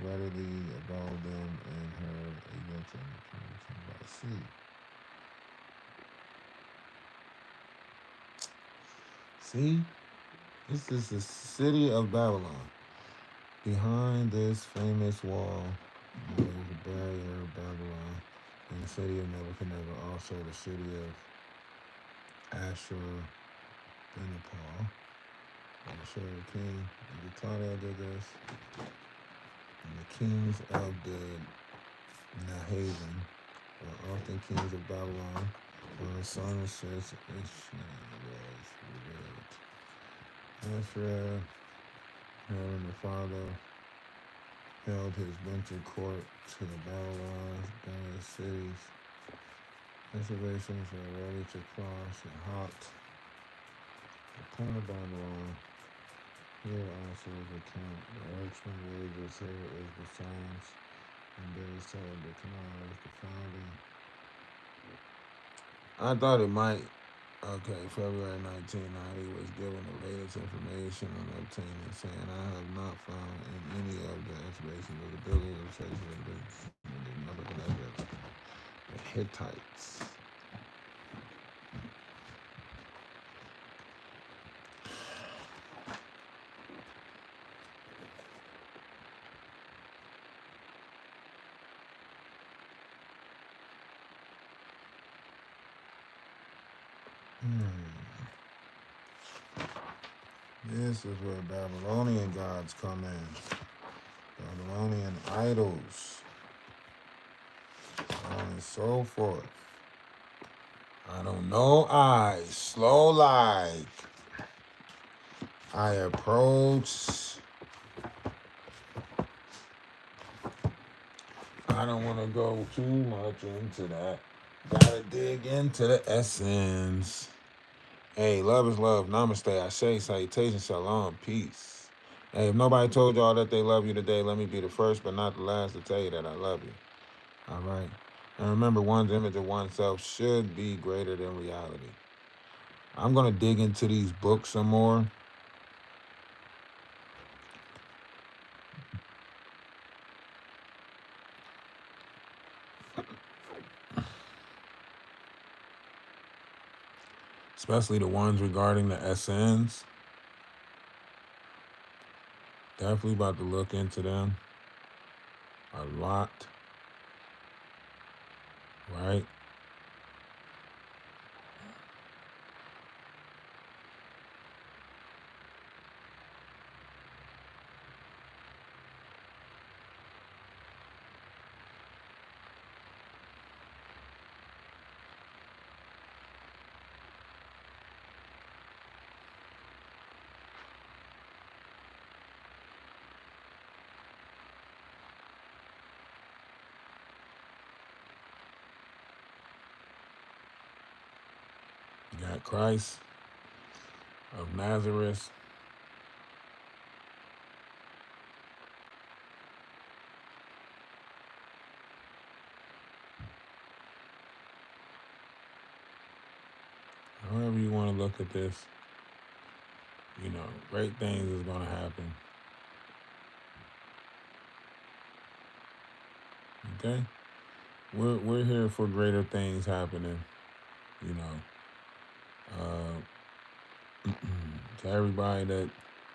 readily evolve them in her eventual communication by sea. See, this is the city of Babylon. Behind this famous wall is the barrier of Babylon and the city of Nebuchadnezzar, also the city of Ashur Benapal. I'm sure the king of the Tana did this. And the kings of the Nahaven were often kings of Babylon, where the son of Essenes was revealed. Ashur, Aaron the father, held his winter court to the Babylon's various cities. Excavations were ready to cross the hot upon the Babylon. Here also is the count. The Richmond wages here is the science, and they said the canal is the founding. I thought it might. Okay, February 1990 was given the latest information on obtaining, saying I have not found in any of the excavations of the buildings of traces of the Nebuchadnezzar, the Hittites. This is where Babylonian gods come in. Babylonian idols. So on and so forth. I don't know. Slow like. I approach. I don't want to go too much into that. Gotta dig into the essence. Hey, love is love. Namaste. Ashe, salutation, shalom, peace. Hey, if nobody told y'all that they love you today, let me be the first but not the last to tell you that I love you. All right. And remember, one's image of oneself should be greater than reality. I'm going to dig into these books some more. Especially the ones regarding the Essenes. Definitely about to look into them a lot. Right? You got Christ of Nazareth. However you want to look at this, great things is going to happen. Okay? We're here for greater things happening, you know. To everybody that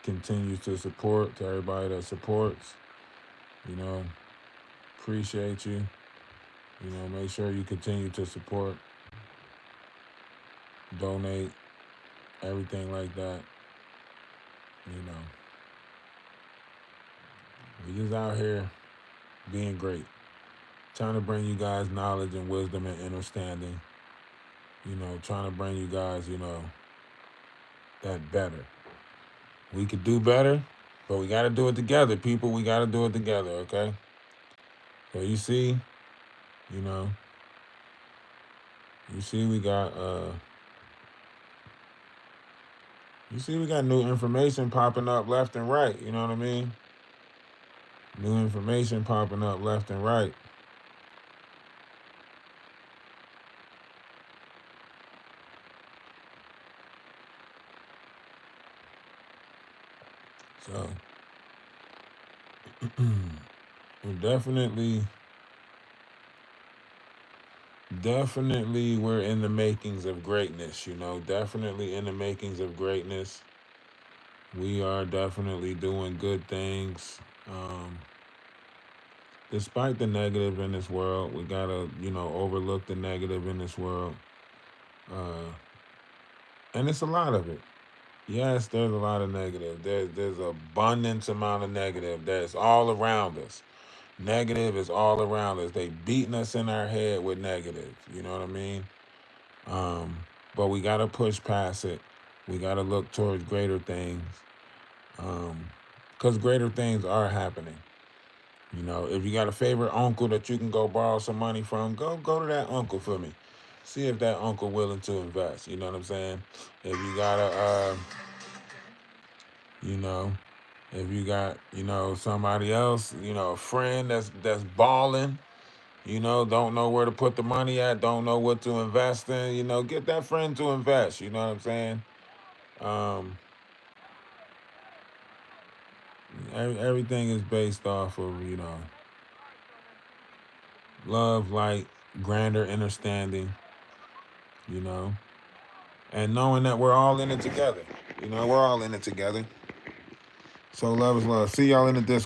continues to support, to everybody that supports, appreciate you. Make sure you continue to support, donate, everything like that. We just out here being great, trying to bring you guys knowledge and wisdom and understanding. Trying to bring you guys, that better. We could do better, but we got to do it together, people. We got to do it together, okay? So you see, we got we got new information popping up left and right, you know what I mean? New information popping up left and right. So we're definitely we're in the makings of greatness, definitely in the makings of greatness. We are definitely doing good things. Despite the negative in this world, we gotta, overlook the negative in this world. And it's a lot of it. Yes, there's a lot of negative. There's abundance amount of negative that's all around us. Negative is all around us. They beating us in our head with negative. You know what I mean? But we gotta push past it. We gotta look towards greater things. Because greater things are happening. If you got a favorite uncle that you can go borrow some money from, go to that uncle for me. See if that uncle willing to invest. You know what I'm saying? If you got if you got, somebody else, a friend that's balling, don't know where to put the money at, don't know what to invest in, get that friend to invest. You know what I'm saying? Everything is based off of, love, light, grander understanding, and knowing that we're all in it together. We're all in it together. So love is love. See y'all in the Discord.